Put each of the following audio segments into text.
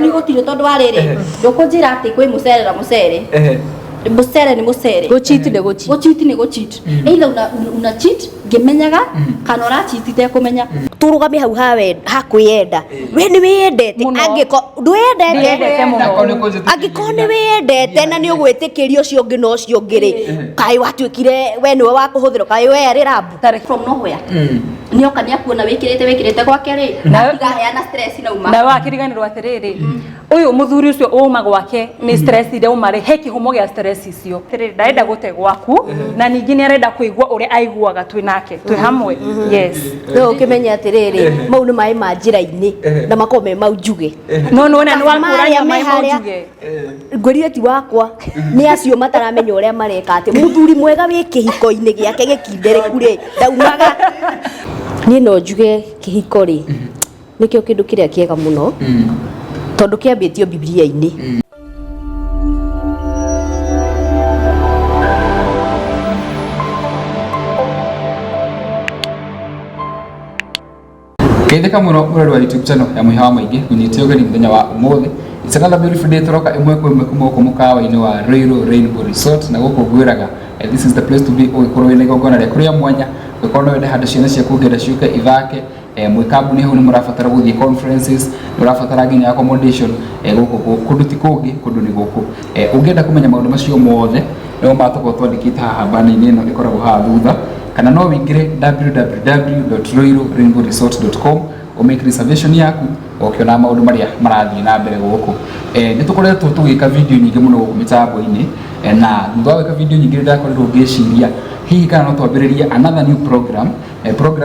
ni gutire tondu ariri ndukunjira ati kwi mucere na mucere mucere ni mucere guchiti ni guchiti either una cheat ngimenyaga kana ora cheat te kumenya turugame hau ha kwiyenda we ni wiyendete angiko ndwiyendete angiko ni wiyendete na ni ugwitikiria ucio ngi no ucio ngiri kai watwikire we niwe wa kuhuthira kai we ari rabu from nowhere ni okania kuona wikirite gwake ri na tigaheana stress na uma na wakiriganirwa atiriri uyu muthuri ucio uma gwake ni stress ire umare he kihumo gia stress icio ndaenda gute gwaku na ningi ni arenda kuigua uri aiguaga twi nake twi hamwe yes no ukimenya atiriri mau ni mai ma njira-ini na makome mau njuge no na ni wakurania mai mau njuge ngorire ti wakwa ni acio mataramenya uria mareka ati muthuri mwega wi kihiko-ini giake gikindereku ri daumaga ni no njuge kihiko ri nikio kindu kiria kiega muno tondu kiambitio Biblia-ini Keitheka muno murori wa YouTube channel ya Mwihawa Maingi kunyitio gani muthenya wa umuthi. It's another beautiful day turoka imwe kwa imwe kumoko mukawa-ini wa Ruiru Rainbow Resort na guko gwiraga this is the place to be ukorwo ine gongona ria kuria mwanya ukorwo wende handu ciana cia kugira ciuke ithake mwikambuni hu ni murafatara guthie conferences murafatara nginya accommodation guko kundu ti kungi kundu ni guku ungienda kumenya maundu macio mothe no matoko twandikite haha bana-ini ino ikoragwo haha thutha kana no wingire www.ruiru-rainbowresort.com make reservation yaku ukiona maundu maria marathie na mbere guku ni tukoretwo tugika video nyingi muno guku mitambo-ini na thutha wa video nyingi ndakoretwo ngiciria hihi kana no twambiriria another new program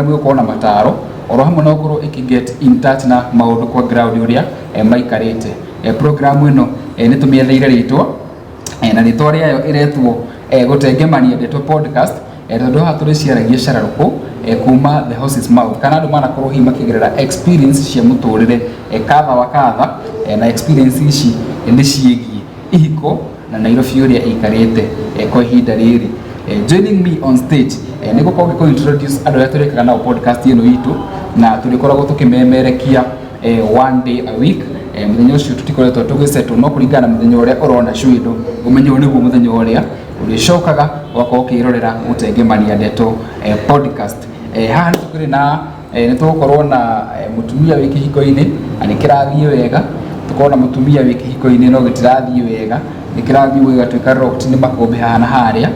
yo kuona mataro oro hamwe no ngoro ikiget in touch na maundu kwa ground uria maikarite program ino ni tumietheire ritwa na ritwa riayo iretwo gutengemania ndeto podcast tondu haha turiciaragia cararuku kuma the horse's mouth kana andu manakorwo hihi makigerera experience cia muturire kadha wa kadha na experience ici ni ciegie ihiko na Nairobi uria ikarite kwa ihinda riri joining me on stage niko ko introduce andu aria turikaga nao podcast ino itu na turikoragwo tukimemerekia one day a week muthenya ucio tutikoretwo tugisetwo no kuringana muthenya uria urona shwido umenye niguo muthenya uria ulicokaga wako ukirorera gutengemania ndeto podcast haha tukiri na nitukorwo na mutumia wi kihiko-ini anikirathie wega tukorwo na mutumia wi kihiko-ini no gitirathie wega nikirathie wega twika rocked ni makombe haha na haria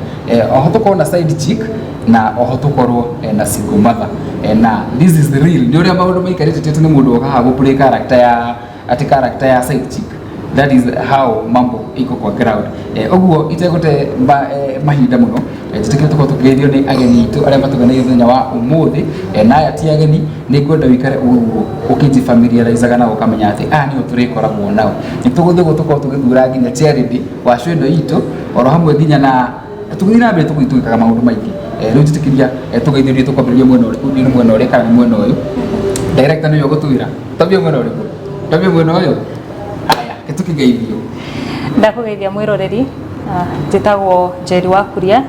oho tukorwo na side chick na oho tukorwo na single mother na this is the real ni uria maundu maikarite tetu ni mundu okaha go play character ya side chick. That is how mambo iko kwa ground oguo itegote mahinda muno tutikire tugeithio ni ageni itu aria matuganire thenya wa umuthi na aya ti ageni ni ngwenda wikare uguo ukinji familiarizaga na ukamenya ati ni uturikoragwo nao ni tuguthie gutukorwo tugithura nginya charity wa cwendo itu oro hamwe nginya na tugithie na mbere tugituikaga maundu maingi riu tutikiria tugeithiorie tukwambiriria mwena uri mwena uri kana mwena uyu director ni yogutwira tabia mwena uri tabia mwena uyu tukigeithio ndakugeithia mwiroreri njitagwo Njeri wa Kuria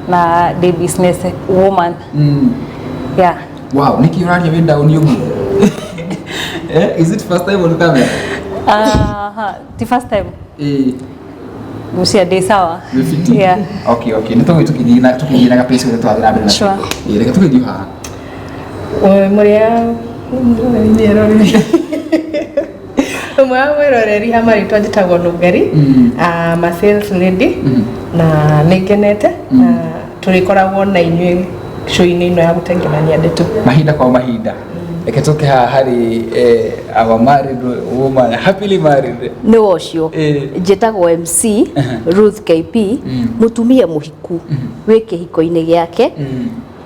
na the business woman yeah wow niki uraria we down you is it first time on camera the first time musia de sawa yeah okay nito tukijina ga place wetu athira mbere sure reka tukijio haha muria mwiroreri mwiroreri hamarĩtwa njĩtagwo Nũngari ma sales lady na nĩngenete na tũrĩkoragwo na inyuĩ show-inĩ ĩno ya gũtengemania ndeto mahinda kwa mahinda reke tũke haha harĩ our married woman happily married nĩ wocio njĩtagwo MC Ruth KP mutumia muhiku wĩ kĩhiko-inĩ gĩake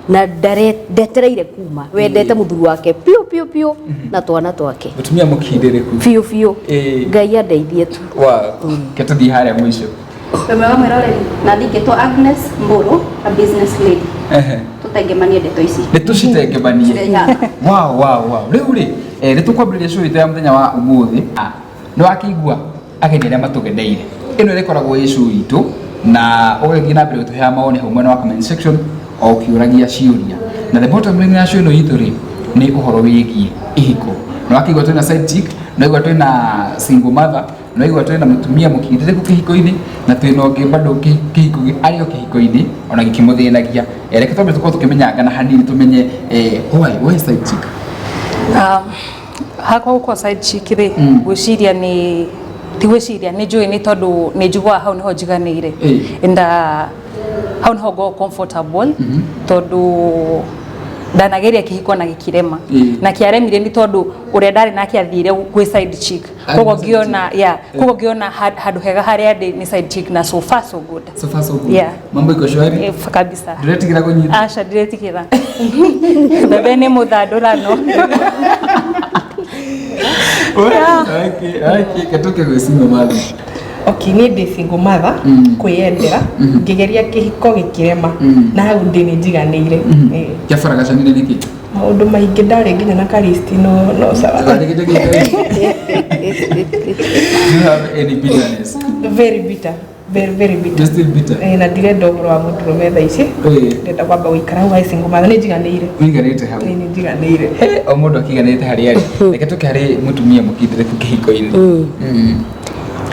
na ndetereire kuma wendete muthuri wake piu na twana twake mutumia mukindereku piu Ngai andeithie tu ketuthi haria mwisho wewe mweroreri na ndiketwo Agnes Mburu a business lady tutengemanie ndeto ici nitucitengemanie wow riu ri nitukwambiriria show itu ya muthenya wa umuthi ni wakigua ageni aria matugeneire ino rikoragwo i show itu na ugethi na mbere utuhea maoni hau mwena wa comment section o kiuragia ciuria na the bottom line ya show ino itu ri ni uhoro wigie ihiko na wakigwa twina side chick Naigua twina single mother, naigua twina mutumia mukindire ku kihiko-ini na twina ungi bado kihiko ario kihiko-ini ona gikimuthinagia. Reke twambe tukorwo tukimenyanga na hanini tumenye why side chick. Hakwa uko side chick ri gwiciria ni tigwiciria ni njui ni tondu ni njigua hau niho njiganire inda hau niho go comfortable tondu ndanageria kihiko na gikirema na kiaremire ni tondu uria ndari nake athire gwi side chick kogo ngiona handu hega haria ndi ni side chick na so far so good mambo iko shwari kabisa ndiretikira kunyita asha ndiretikira bebe ni muthandurano okay katoke gwi single mother. Okay, ni ndi single mother kwiyendera ngigeria kihiko gikirema na hau ndi ni njiganire kia faraga chanine niki maundu maingi ndari nginya na karisti no sawa. Do you have any bitterness? Very bitter, very bitter. Just still bitter. Na ndirenda ũhoro wa mũndũrũme thaa ici ndenda kwamba gũikara hau hai single mother. Nĩ njiganĩire wiganĩte hau nĩ njiganĩire o mũndũ akiganĩte harĩa arĩ. Reke tũke harĩ mũtumia mũkindĩre ku kĩhiko-inĩ.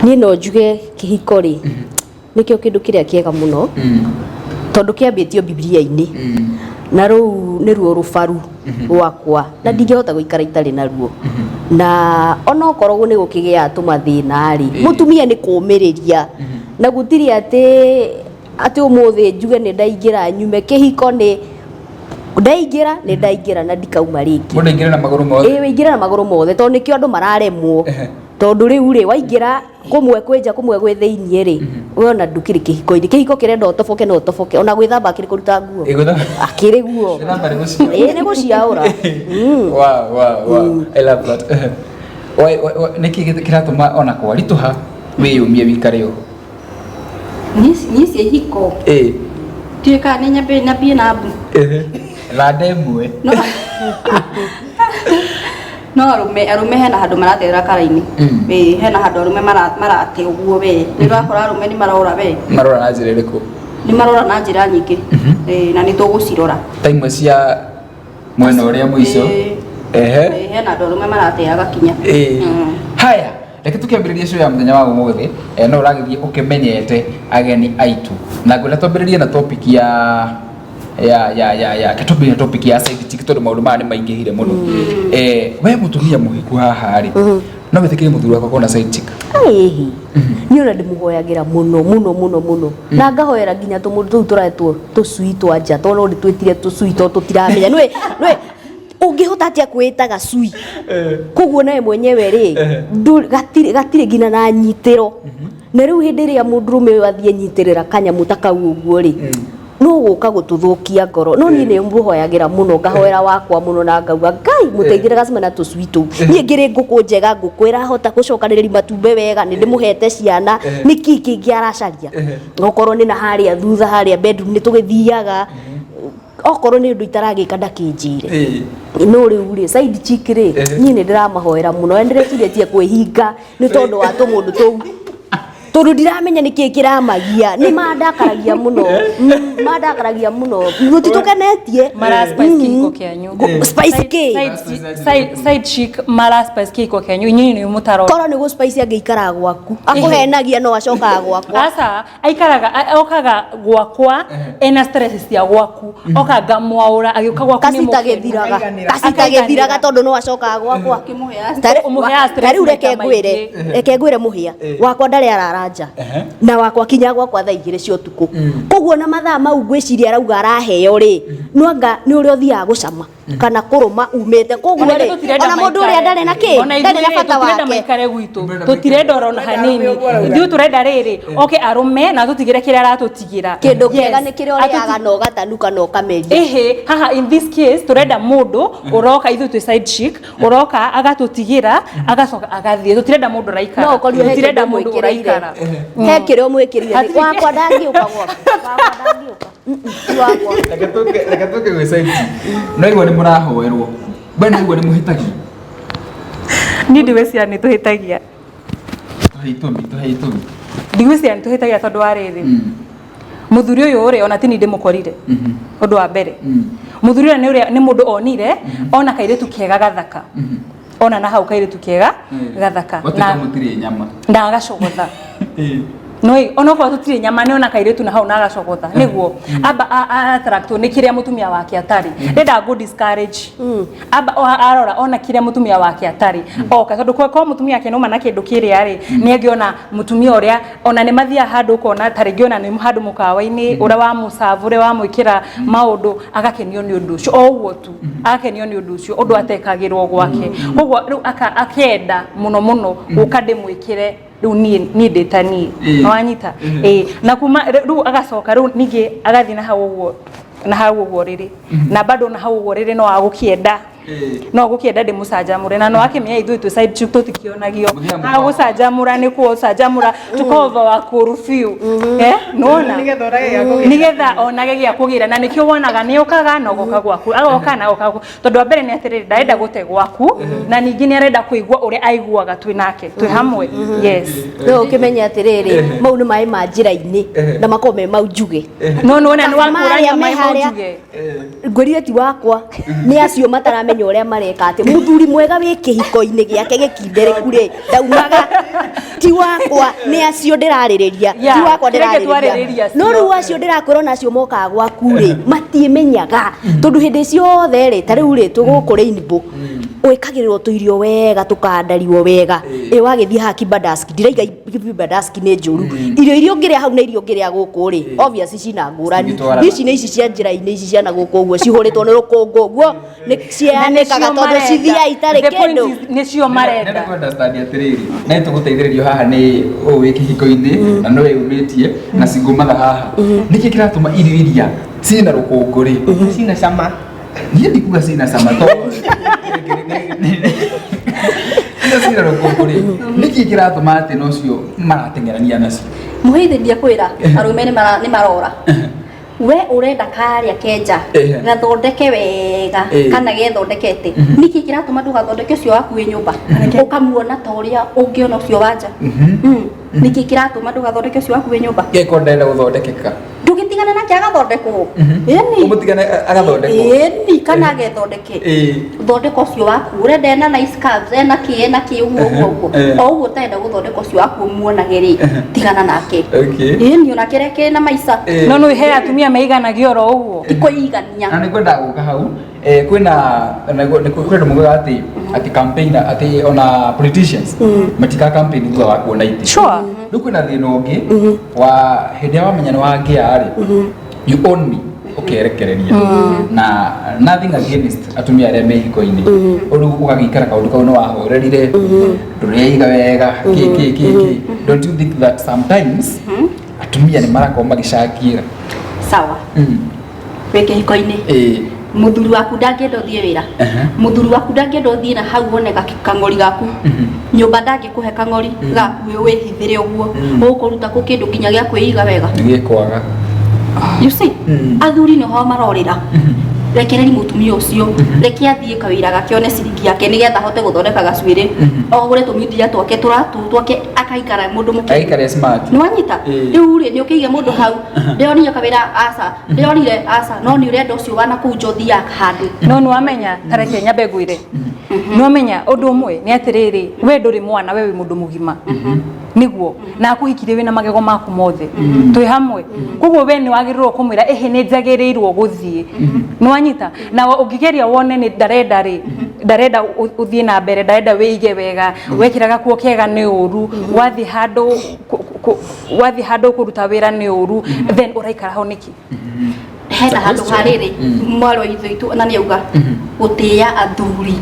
Niĩ no njuge kĩhiko rĩ nĩkĩo kĩndũ kĩrĩa kĩega mũno tondũ kĩambĩtio Biblia-inĩ na rĩu nĩruo rũbaru rwakwa na ndingĩhota gũikara itarĩ naruo na ona okorwo nĩ gũkĩgĩa tũmathĩna rĩ mũtumia nĩ kũũmĩrĩria na gũtirĩ atĩ ũmũthĩ njuge nĩ ndaingĩra nyume kĩhiko nĩ ndaingĩra na ndikauma rĩngĩ. Mũndũ aingĩra na magũrũ mothe. Waingĩra na magũrũ mothe tondũ nĩkĩo andũ mararemwo tondu riu ri waingira kumwe kwija kumwe gwe theinie ri wona ndukiri kihiko-ini kihiko kirenda utoboke no utoboke ona gwithamba akiri kuruta nguo akiri guo ni guciaura wow I love that. Niki kiratuma ona kwarituha wiyumie wikare yo ni hiko tuika ni nyambie na abu la demwe no arume hena handu maratera karaini hena handu arume marate uguo we ni rakora arume ni marora we marora na njira iriku ni marora na njira nyingi na ni tugucirora taimwe cia mwena uria muico hena handu arume marate agakinya haya reke tukiambiriria show ya muthenya wa umuthi no uragithie ukimenyete ageni aitu na ngwenda twambiririe na topic ya katobia topic ya side chick tondu maundu maya ni maingihire muno we mutumia muhiku haha ri no withikire muthuri wako kona side chick ni ona ndimuhoyagira muno na ngahoera nginya tumundu tu turetwo tucui twa nja tondu ndi twitire tucui to tutiramenya nwe ungihota atia kwitaga cui koguo nawe mwenyewe ri gatire ngina na nyitiro na riu hindi ria mundurume athie nyitirira kanyamu takau uguo ri no guka gututhukia ngoro no ni ne mbuhoyagira muno ngahoera wakwa muno na ngauga ngai muteithire gacima na tucui tu nie ngiri nguku njega ngukwira hota gucokaniriria matumbe wega ni ndimuhete ciana niki kingi aracaria ngokorwo ni na haria thutha haria bedroom ni tugithiaga okorwo ni ndu itaragika ndakinjire no riu ri side chick ri nie ni ndiramahoera muno ndirekiretie kwihinga ni tondu wa tumundu tu tondu ndiramenya niki kiramagia ni mandakaragia muno gutitukenetie mara spice kiko kyanyu spice ke side chick mara spice kiko kyanyu nyinyi ni mutaro koro ni go spice angeikara gwaku akuhenagia no acoka gwakwa asa aikaraga okaga gwakwa ena stress cia gwaku okaga mwaura agiuka gwaku ni kasitagethiraga tondu no acoka gwakwa tari ureke ngwire muhia wakwa ndari araraja na wakwa kinya gwakwa thaa igire cia utuku koguo na mathaa mau ngwiciria arauga araheo ri nwanga ni uri othia gucama kana kuruma umete koguo ri ona mundu uri ndare na ki ndare na bata wake maikare gwitu tutirenda orona hanini ithu turenda riri oke arume na tutigire kire aratutigira kindu kiega ni kire uriaga no gatanuka no kameria haha in this case turenda mundu uroka ithu tu side chick uroka agatutigira agacoka agathie tutirenda mundu raikara tutirenda mundu uraikara he kire umwikirire wakwa ndangiuka wakwa reke tuke gwe side no igwa ni murahoerwo bwana igwa ni muhitagi ni ndiweciria ni tuhitagia tuheitumi ndigwiciria ni tuhitagia tondu wa riri muthuri uyu uri ona tini ndimukorire undu wa mbere muthuri uyu ni mundu onire ona kairitu kega gathaka ona na hau kairitu kega gathaka na mutire nyama na agacogotha noi ona kwa tutire nyama ne ona kairitu na hau na agacogotha niguo aba attract ni kiria mutumia wake atari ndenda go discourage aba arora ona kiria mutumia wake atari oka tondu kwa mutumia yake no mana kindu kiria ri ni angiona mutumia uria ona ni mathia handu kona tari ngiona ni handu mukawa-ini ura wa musavure wa mwikira maundu agakenio ni undu ucio oguo tu agakenio ni undu ucio undu atekagirwo gwake koguo riu akenda muno ukande mwikire riu ni ndetani no anyita na kuma riu agacoka riu ningi agathi na hau uguo riri na bado na hau uguo riri no agukienda no gukienda ndi mucanjamure na no akimenya ithu tu side chick tutikionagio agucanjamura ni ku canjamura tukova wa kurufio nona nigetha onage gia kugira na nikio wonaga ni ukaga no goka gwaku agoka na goka tondu mbere ni atiriri ndaenda gute gwaku na ningi ni arenda kuigua uri aiguaga twi nake twi hamwe yes no ukimenya atiriri mau ni mai ma njira-ini na makome mau njuge no na ni wakuragia mai mau njuge ngwirire ti wakwa ni acio mataramenya uria mareka ati muthuri mwega wi kihiko-ini giake gikindereku ri ndaumaga ti wakwa ni acio ndiraririria ti wakwa ndiraririria no riu acio ndirakwira na acio mokaga gwaku ri matimenyaga tondu hindi ciothe ri ta riu ri tuguku Rainbow wikagirirwo tuirio wega tukandariwo wega wagithii ha kibadaski ndiraiga kibadaski ni njuru irio ngiria hau na irio ngiria guku ri obviously cina ngurani ici ni ici cia njira-ini ici cia na guku uguo cihuritwo ni rukungu uguo ni cianikaga tondu cithia itari kindu ni cio marenda nä understand atiriri na tuguteithĩrĩrio haha nĩ ũĩ kĩhiko-inĩ na nĩwe umitie na cingũmatha haha nĩkĩ kĩratũma irio iria cina rũkũngũ rĩ cina cama niĩ ndikuga cina cama to cina rũkũngũ rĩ nĩkĩ kĩratũma atĩ nocio marateng'erania nacio muhithithia kwira arume ni marora we urenda karia kenja gathondeke wega kana gethondekete niki kiratuma ndugathondeke cio waku wi nyumba ukamuona ta uria ungiona cio wanja niki kiratuma ndugathondeke cio waku wi nyumba geko ndenda guthondekeka ndugitigana nake agathondekwo eni umutigane agathondekwo eni kana agethondeke thondeka cio waku urenda na nice curves ena ki uguo uguo tenda guthondeka cio waku muonage ri tigana nake eni ona kireke na maisa no no he atumia meiganagio ro uguo ikoigania na nikwenda guka hau kwina kwenda mugaga ati campaigner ati ona politicians matika campaign thutha wa kuona iti sure riu kwina thina ungi wa hindi ya wamenya ni wangia ri you own me ukerekereria na nothing against atumia aria mehiko-ini uru ugagikara kaundu kau no wahorerire nduriaiga wega ki don't you think that sometimes atumia ni marako magicakira sawa weke hiko-ini muthuri waku ndangenda uthie wira muthuri waku ndangenda uthie na hau wone kang'ori gaku nyumba ndangikuhe kang'ori gaku wihithire uguo ukuruta ku kindu nginya gia kwiiga wega nigikwaga you see athuri no ho marorira rekereri mutumia ucio reke athie kawira gakione ciringi yake nigetha hote guthondeka gacuiri ogure tumidia twake akaikara mundu muke aikare smart ni wanyita riu ri ni ukiige mundu hau ndionire kawira asa ndionire asa no ni urenda ucio wana ku njothi ya handu no ni wamenya tareke nyambe gwire ni wamenya undu umwe ni atiriri we nduri mwana we wi mundu mugima niguo na kuhikire wina magego maku mothe twi hamwe koguo we ni wagirirwo kumwira ehe ni njagirirwo guthie ni wanyita na ungigeria wone ni ndarenda uthie na mbere ndarenda wiige wega wekiraga kuo kega ni uru wathi handu kuruta wira ni uru then uraikara ho niki hena handu hariri mwaro ithu na ni auga gutia athuri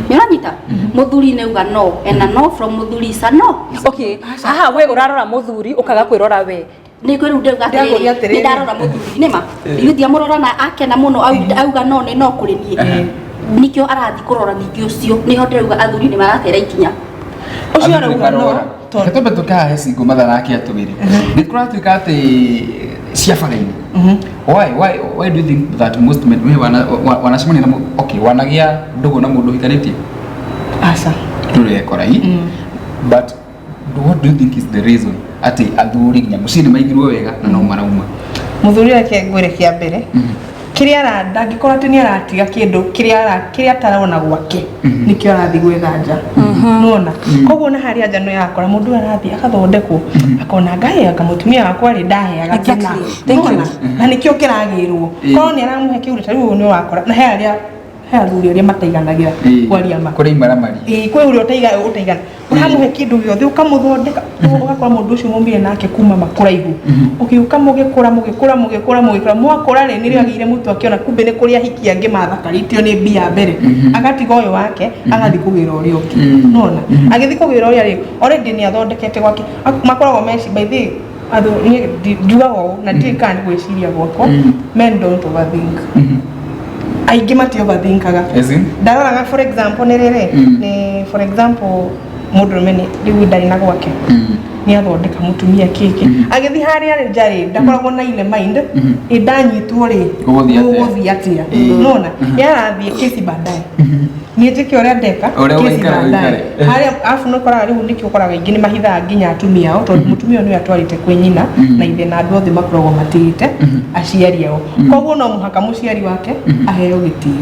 ni wanyita muthuri ni auga no and no from muthuri is a no okay aha we urarora muthuri ukaga kwirora we ni kwiru ndauga atiri ni ndarora muthuri nima yuthia murora na akena muno auga no ni no kuri nie nikio arathi kurora ningi ucio ni ho ndauga athuri ni maratera ikinya ucio arauga no tondu tukaa heci ngumatha nake atugiri ni kuratuika ati ciabaraini why do you think that most men wanacemania na okay wanagia ndugu na mundu hikanitie asa turekora but what do you think is the reason ati athuri nginya mucini maigirwo wega na no marauma muthuri ake ngwire kia mbere kiria ndangikora ati ni aratiga kindu kiria tarona gwake nikio arathi gwethanja nona koguo na hari anja no yakora mundu arathi akathondekwo akona ngahe akamutumia wakwa ri ndahe agakena na nikio kiragirwo korwo ni aramuhe kiuri tariu ni wakora na he athuri aria mataiganagira kwaria ma kuri maramari kwe uri utaigana uramuhe kindu giothe ukamuthondeka ugakora mundu ucio mumbire nake kuma makuraihu ukiuka mugikura mwakora ri niri agire mutu akiona kumbe ni kuria hiki ange mathakaritio ni mbia mbere agatiga uyu wake agathi kugira uri uki nona agithi kugira uri ari already ni athondekete gwake makoragwo meci by the ado ni duago na tikani gwiciria gwako men don't overthink aingĩ mati overthinkaga ndaroraga for example ni riri ni for example mũndũrũme ni rĩu ndarĩ na gwake ni athondeka mutumia kiki agithi haria ri njari ndakoragwo na ile mind indanyitwo ri uguthi atia nona yarathie kesi baadaye ni njike uria ndeka kesi baadaye haria afu no koraga riu ndiki ukoraga ingi ni mahitha nginya atumia ao tondu mutumia ni atwarite kwi nyina na ithe na andu othe makoragwo matirite aciari ao koguo no muhaka muciari wake aheo gitio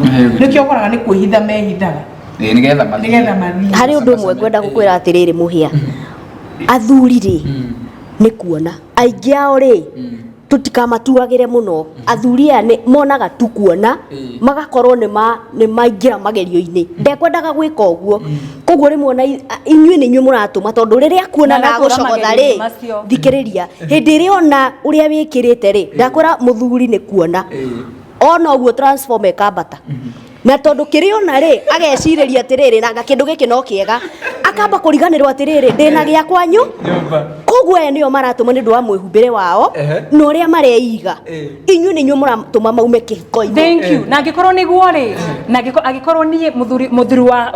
nikio ukoraga ni kwihitha mehithaga nigetha mathi hari undu mwe kwenda gukwira atiriri muhia athuri ri ni kuona aingi ao ri tutikamatuagire muno athuri aya ni monaga tu kuona magakorwo ni maingira magerio-ini ndekwendaga gwika uguo koguo rimwe na inyuĩ ni inyuĩ muratuma tondu riria kuona na gucogotha ri thikiriria hindi ri ona uria wikirite ri ndakwira muthuri ni kuona ona uguo transform ekambata na tondu kiriona ri ageciriria atiriri na kindu giki no kiega akamba kuriganirwo atiriri ndina gia kwanyu koguo aya nio maratuma ni ndu wa mwihumbire wao no uria mareiga inyuĩ ni inyuĩ muratuma maume kihiko-ini. Thank you. Na angikorwo niguo ri na angikorwo ni muthuri wa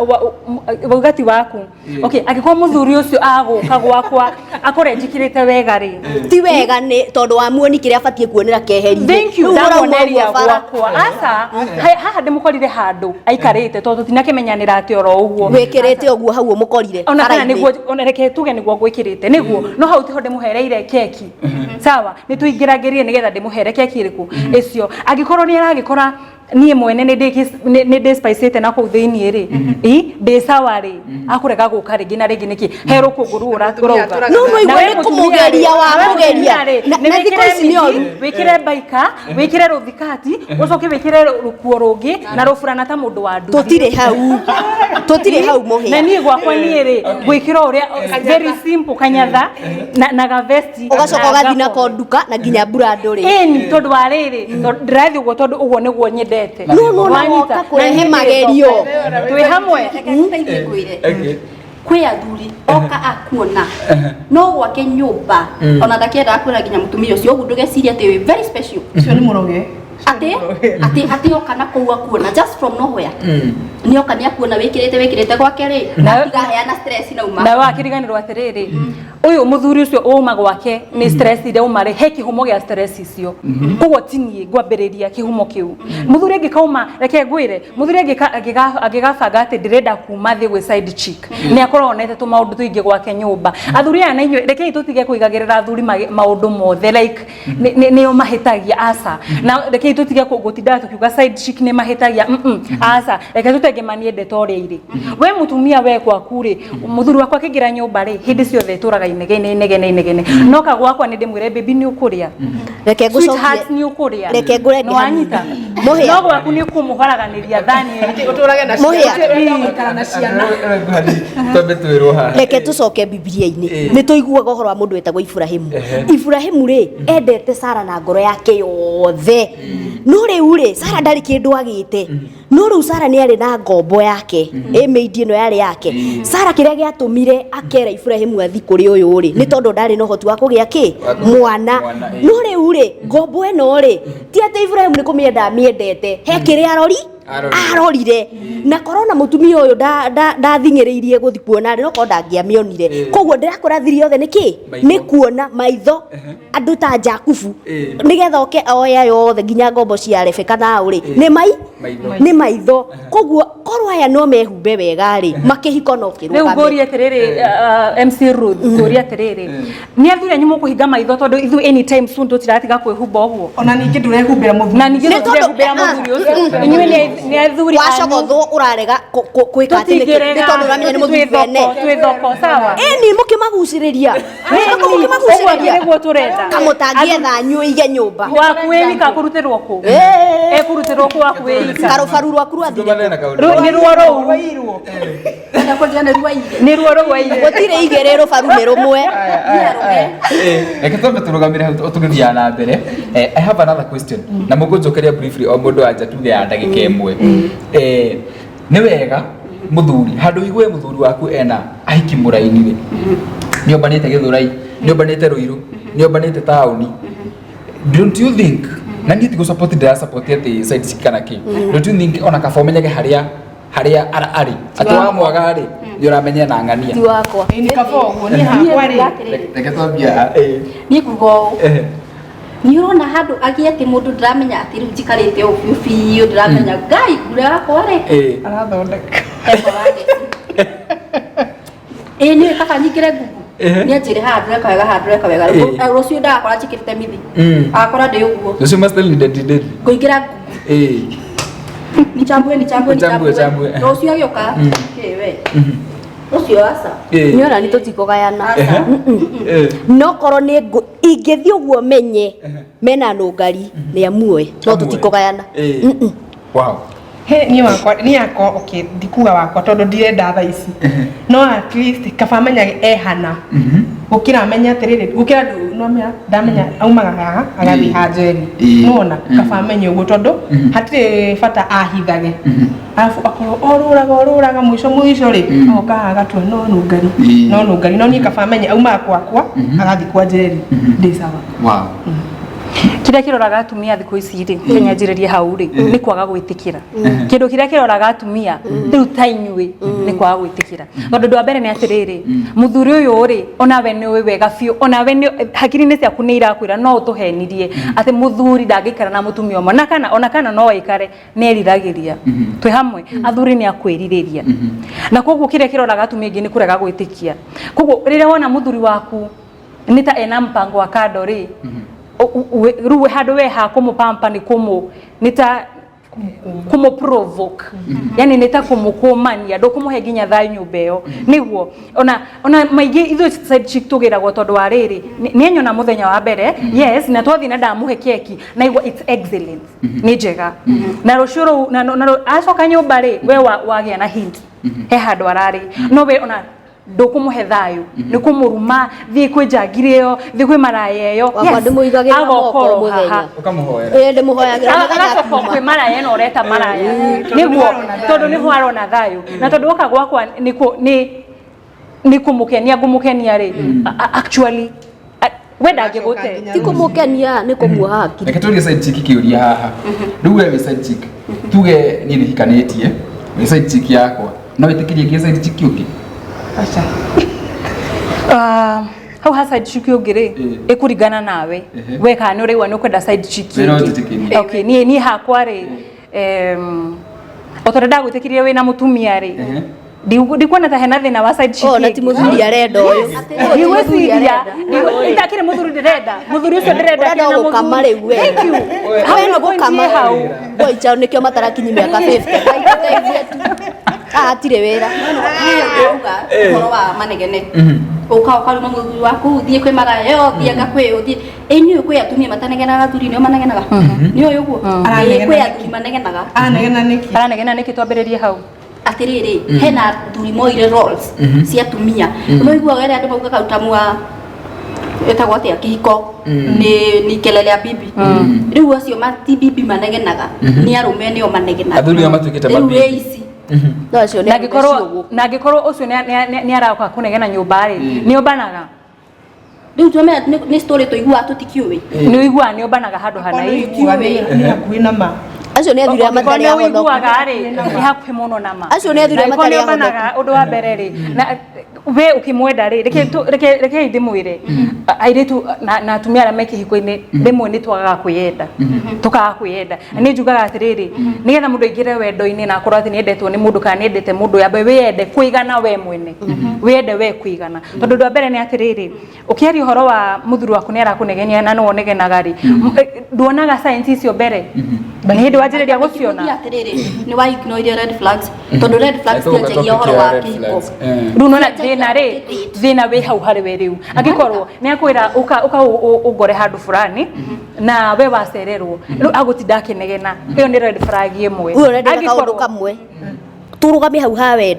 ugati waku okay angikorwo muthuri ucio aguka gwakwa akore njikirite wega ri ti wega ni tondu wa muoni kiria abatie kuonera keheri. Thank you. Ndamoneria gwakwa asa haha ndimukorire handu aikarite tondu tinakimenyanira ati oro uguo wikirite uguo hau mukorire ona kana niguo ona reke tuge niguo gwikirite niguo no hau tiho ndimuhereire keki sawa ni tuingiragirie nigetha ndimuhere keki iriku icio angikorwo ni aragikora niĩ mwene nĩ ndĩspicĩte na kũu thĩiniĩ rĩ ndĩ sawa rĩ akurega gũka rĩngĩ na rĩngĩ nĩkĩ he rũkũngũ rũu ũrauga no igwe nĩ kũmũgeria wa mũgeria na thikũ ici nĩ oru wĩkĩre baika wĩkĩre rũthikati ũcoke wĩkĩre rũkuo rũngĩ na rũburana ta mũndũ wa nduthi tũtirĩ hau mũhĩa na niĩ gwakwa niĩ rĩ gwĩkĩra ũrĩa very simple kanyatha na gavesti ũgacoka ũgathi nako nduka na nginya burando rĩ ĩni tondũ wa rĩrĩ ndĩrathiĩ ũguo tondũ ũguo nĩguo nyendete no woka kurehe magerio twi hamwe kwi athuri oka akuona no gwake nyumba ona ndakienda akwira nginya mutumia ucio ugu ndugeciria ati very special ucio ni muroge ati oka na kuu akuona just from nowhere ni oka ni akuona wikirite gwake ri na tigaheana stress na uma na wakiriganirwo atiriri uyu muthuri ucio uma gwake ni stress ire uma ri he kihumo gia stress icio koguo tinie ngwambiriria kihumo kiu muthuri angikauma reke ngwire muthuri angigabanga ati ndirenda kuma thi gwe side chick ni akorwo onete tu maundu tuingi gwake nyumba athuri aya na inyuĩ rekei tutige kuigagirira athuri maundu mothe like ni mahitagia asa na rekei tutige gutinda tukiuga side chick ni mahitagia asa reke tutegemanie ndeto ria iri we mutumia we gwaku ri muthuri wakwa kingira nyumba ri hindi ciothe turaga inegene no kagwakwa ni ndimwire baby ni ukuria reke ngucokie sweetheart ni ukuria reke ngure no anyita muhia no gwaku ni kumuharaganiria thani uturage na muhia na ciana twambe twirwo ha reke tucoke bibilia-ini ni tuiguaga uhoro wa mundu wetagwo Ibrahimu ri endete Sara na ngoro yake yothe no riu ri Sara ndari kindu agite no riu Sara ni ari na ngombo yake maid ino yari yake Sara kiria giatumire akera Ibrahimu athi kuri uyu ri ni tondu ndari no hoti wa kugia ki mwana no riu ri ngombo eno ri ti ati Ibrahimu ni kumienda miendete he kiria arori arorire na korona mutumia uyu ndathingiriirie guthi kuona no ko ndangiamionire koguo ndirakurathirie othe niki ni kuona maitho andu ta Jakubu nigetha oke oya yothe nginya ngombo cia Rebeka na uri ni maitho koguo korwo aya no mehumbe wega ri makihiko no kirugame riu ngoria atiriri MC Ruth ngoria atiriri ni athuri nyu mukuhinga maitho tondu ithu anytime soon tutiratiga kwihumba oguo ona ningi ndurehumbira muthuri na ningi ndurehumbira muthuri ucio inyuĩ ni athuri wacogotho urarega kwika ati ni tondu uramenya ni muthuri bene twithoko sawa ni mukimaguciriria niguo turenda kamutangietha nyuige nyumba wakuwi kakurutirwo ku ekurutirwo ku wakuwi karubaru rwaku rwathire ni ruo rou ni ruo rou gutire igere rubaru ni rumwe reke twambe turugamire hau tugithia na mbere. I have another question na mugunjokeria briefly o mundu anja tuge ya ndagika imwe. Ni wega muthuri handu igwe muthuri waku ena ahiki muraini ni ombanite Githurai ni ombanite Ruiru ni ombanite tauni, don't you think na ngi tigo support the support ati side sikana ki don't you think ona ka fomenyage haria ari atwa mwaga ri ni uramenya na ngania ti wakwa ni kafogo ni hakwa ri reke twambia ni kugo ni urona handu agiete mundu ndiramenya ati riu njikarite ubiu biu ndiramenya ngai ngura yakwa ri arathondeka ni kaba nyingire Google ni anjire handu reka wega rucio ndakora njikirite mithi akora ndi uguo rucio must tell did kuingira Google ni chambue rucio agioka we rucio asa ni ora ni tutikogayana no korwo ni ingithi uguo menye mena nungari ni amuoe no tutikogayana wow he ni wakwa ni yako okay ndikuga wakwa tondu ndirenda tha ici no at least kabamenya ehana gukira menya atiriri gukira no menya ndamenya aumaga haha agathi hanjeri nona kabamenya uguo tondu hatire bata ahithage alafu akoro oruraga mwisho ri oka agatwa no nungari no ni kabamenya aumaga kwakwa agathi kwa njeri ndi sawa wow kiria kiroraga atumia thiku ici ri Kenya njiririe hau ri ni kwaga gwitikira kindu kiria kiroraga atumia riu tainyui ni kwaga gwitikira tondu ndu wa mbere ni atiriri muthuri uyu ri ona we ni wega biu ona we ni hakiri-ini ciaku ni irakwira no utuhenirie ati muthuri ndangikara na mutumia umwe na ona kana no ikare ni eriragiria twi hamwe athuri ni akwiririria na koguo kiria kiroraga atumia ingi ni kurega gwitikia koguo riria wona muthuri waku nita ena mpango wa kando ri ruwe hado we ha kumupampa ni nita kumu provoke yani nita kumukomania ndo kumuhe ginya thayu nyumbeo niguo ona maigi ithu side chick tugira gwa tondu wa riri ni nyona muthenya wa mbere yes na twathi na ndamuhe keki na igwa it's excellent ni njega na rucuru na acoka nyumba ri we wagia na hint he hado arari no we ona ndukumuhe thayu ni kumuruma thi kwi njangireo thi kwi maraya yo ndimuigagira moko muthenya ukamuhoera ndimuhoyagira agacoka kwi maraya no ureta maraya niguo tondu ni hwarona thayu na tondu woka gwakwa ni kumukenia ngumukenia ri actually wenda ngigute ti kumukenia ni kumuha hakiri reke turie side chick kiuria haha riu we side chick tuge ni hikanitie we side chick yakwa no itikirie ki side chick uki acha hau ha side chick ugire ikuringana nawe we kana uri wa nukwenda side chick okay ni hakwa ri otorenda gwitikirie we na mutumia ri ndikuona ta hena thina wa side chick na ti muthuri arenda uyu ndiweciria itakire muthuri ndirenda muthuri ucio ndirenda kina muthuri kamare we thank you hau no kamare hau boy chao nikio matarakinyi miaka 50 atire wera uga wa manegene uka muthuri waku thie kwi maraya yo thianga kwi uthie ni kwi atumia matanegenaga thuri ni manegenaga ni uyu guo kwi atumia manegenaga aranegena niki twambiririe hau atiriri hena thuri moire roles cia atumia no igua gere andu mauga kautamwa etagwo atia kihiko ni kelele ya bibi riu acio mati bibi manegenaga ni arume nio manegenaga athuri amatukite mabibi no acio nagikorwo ucio ni arauka kunegena nyumba ri ni obanaga riu tume ni story to igua tutikiuwi ni igua ni obanaga handu hana ni hakuhi na ma acio nä athuri matarä ahonokuaga rä nä hakuhä må no nama acio nä athuri matarä ahonoku å ndå wa mbere rä we ukimwenda ri reke ndi mwire airitu na atumia ara meke hiko-ini rimwe ni twagaga kwiyenda tukaga kwiyenda ni njugaga atiriri nigetha mundu ingire wendo-ini na akorwo ati ni endetwo ni mundu kana ni endete mundu yambe wiyende kuigana we mwene wiyende we kuigana tondu ndwa mbere ni atiriri ukiaria uhoro wa muthuri waku ni arakunegenia na no onegenaga ri nduonaga signs icio mbere ni hindi wanjiriria guciona atiriri ni wa ignore red flags tondu red flags tianjagia uhoro wa kihiko ndunona thina ri thina wi hau hari we riu angikorwo ni akwira uka ugore handu fulani na we wacererwo riu agutinda akinegena iyo ni red flag imwe angikorwo kamwe turugame hau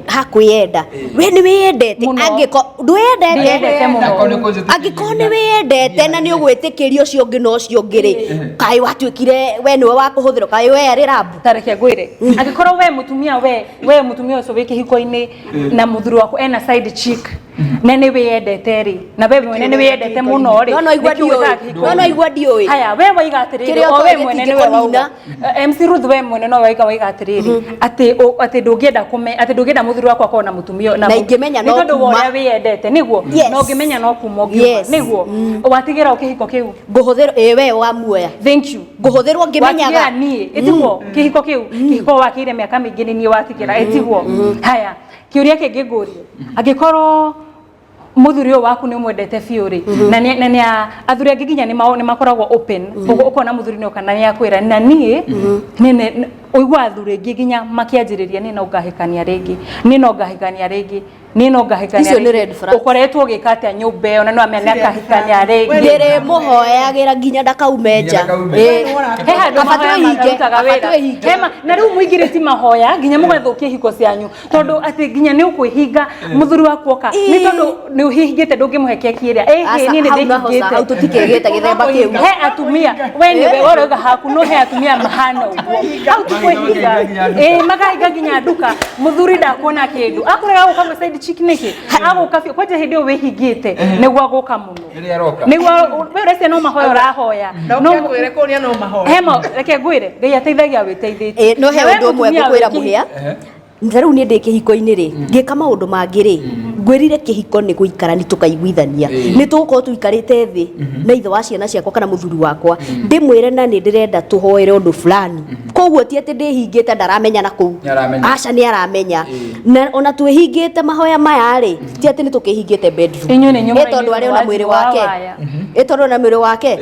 hakwiyenda we ni wiyendete angiko ndwiyendete angiko ni wiyendete na ni ugwitikiria ucio ungi no ucio ngiri kai watwikire we niwe wa kuhuthira kai we ari rabu tareke gwire angikorwo we mutumia ucio wiki hiko-ini na muthuri wako ena side chick na ni wiyendete ri na we mwene ni wiyendete muno ri no igwa ndioi haya we waiga atiriri o we mwene ni we wauga MC Ruth we mwene no waiga atiriri ati ndungienda ati ndungienda muthuri wako akona mutumia na ingimenya no kuma we wiyendete niguo no ngimenya no kuma ngiuma niguo watigira ukihiko kiu nguhuthirwo we wa muoya thank you nguhuthirwo ngimenyaga ni etiguo kihiko kiu kihiko wakire miaka mingi ni watigira etiguo haya kiuria kingi ngurie angikorwo muthuri waku ni umwendete fiuri na ni athuri angi ginya ni makoragwo open ukona muthuri ni ukana ni akwira na ni uigwa athuri angi ginya makianjiriria ni no ngahikania ringi icio ni red flag ukoretwo ugikate nyumba iyo na no amenya akahikania ringi ndire muhoyagira ginya ndakaume nja he handu mahoya wira na riu muingire ti mahoya ginya mugathukia hiko cianyu tondu ati ginya ni ukwihinga muthuri waku oka ni tondu ni uhingite ndungimuhekia kiria ni ndihingite au tutikegete githemba kiu he atumia we ni we oroga haku no he atumia mahana uguo au tukwihinga magahinga ginya nduka muthuri ndakuona kindu akorega guka side chick niki aguka kwaje hindi wihingite niguo aguka muno niguo we rese no mahoya rahoya no kwire kuria no mahoya hema reke ngwire ngai ateithagia witeithĩtie no he undu umwe ngukwira muhia ntheru ni ndi kihiko-ini ri ngika maundu mangi ri ngwirire kihiko ni guikara ni tukaiguithania ni tugukorwo tuikarite thi na ithe wa ciana ciakwa kana muthuri wakwa ndimwire na ni ndirenda tuhoere undu fulani koguo ti ati ndihingite ndaramenya na kuu aca ni aramenya na ona twihingite mahoya maya ri ti ati ni tukihingite bedroom tondu ari ona mwiri wake tondu na mwiri wake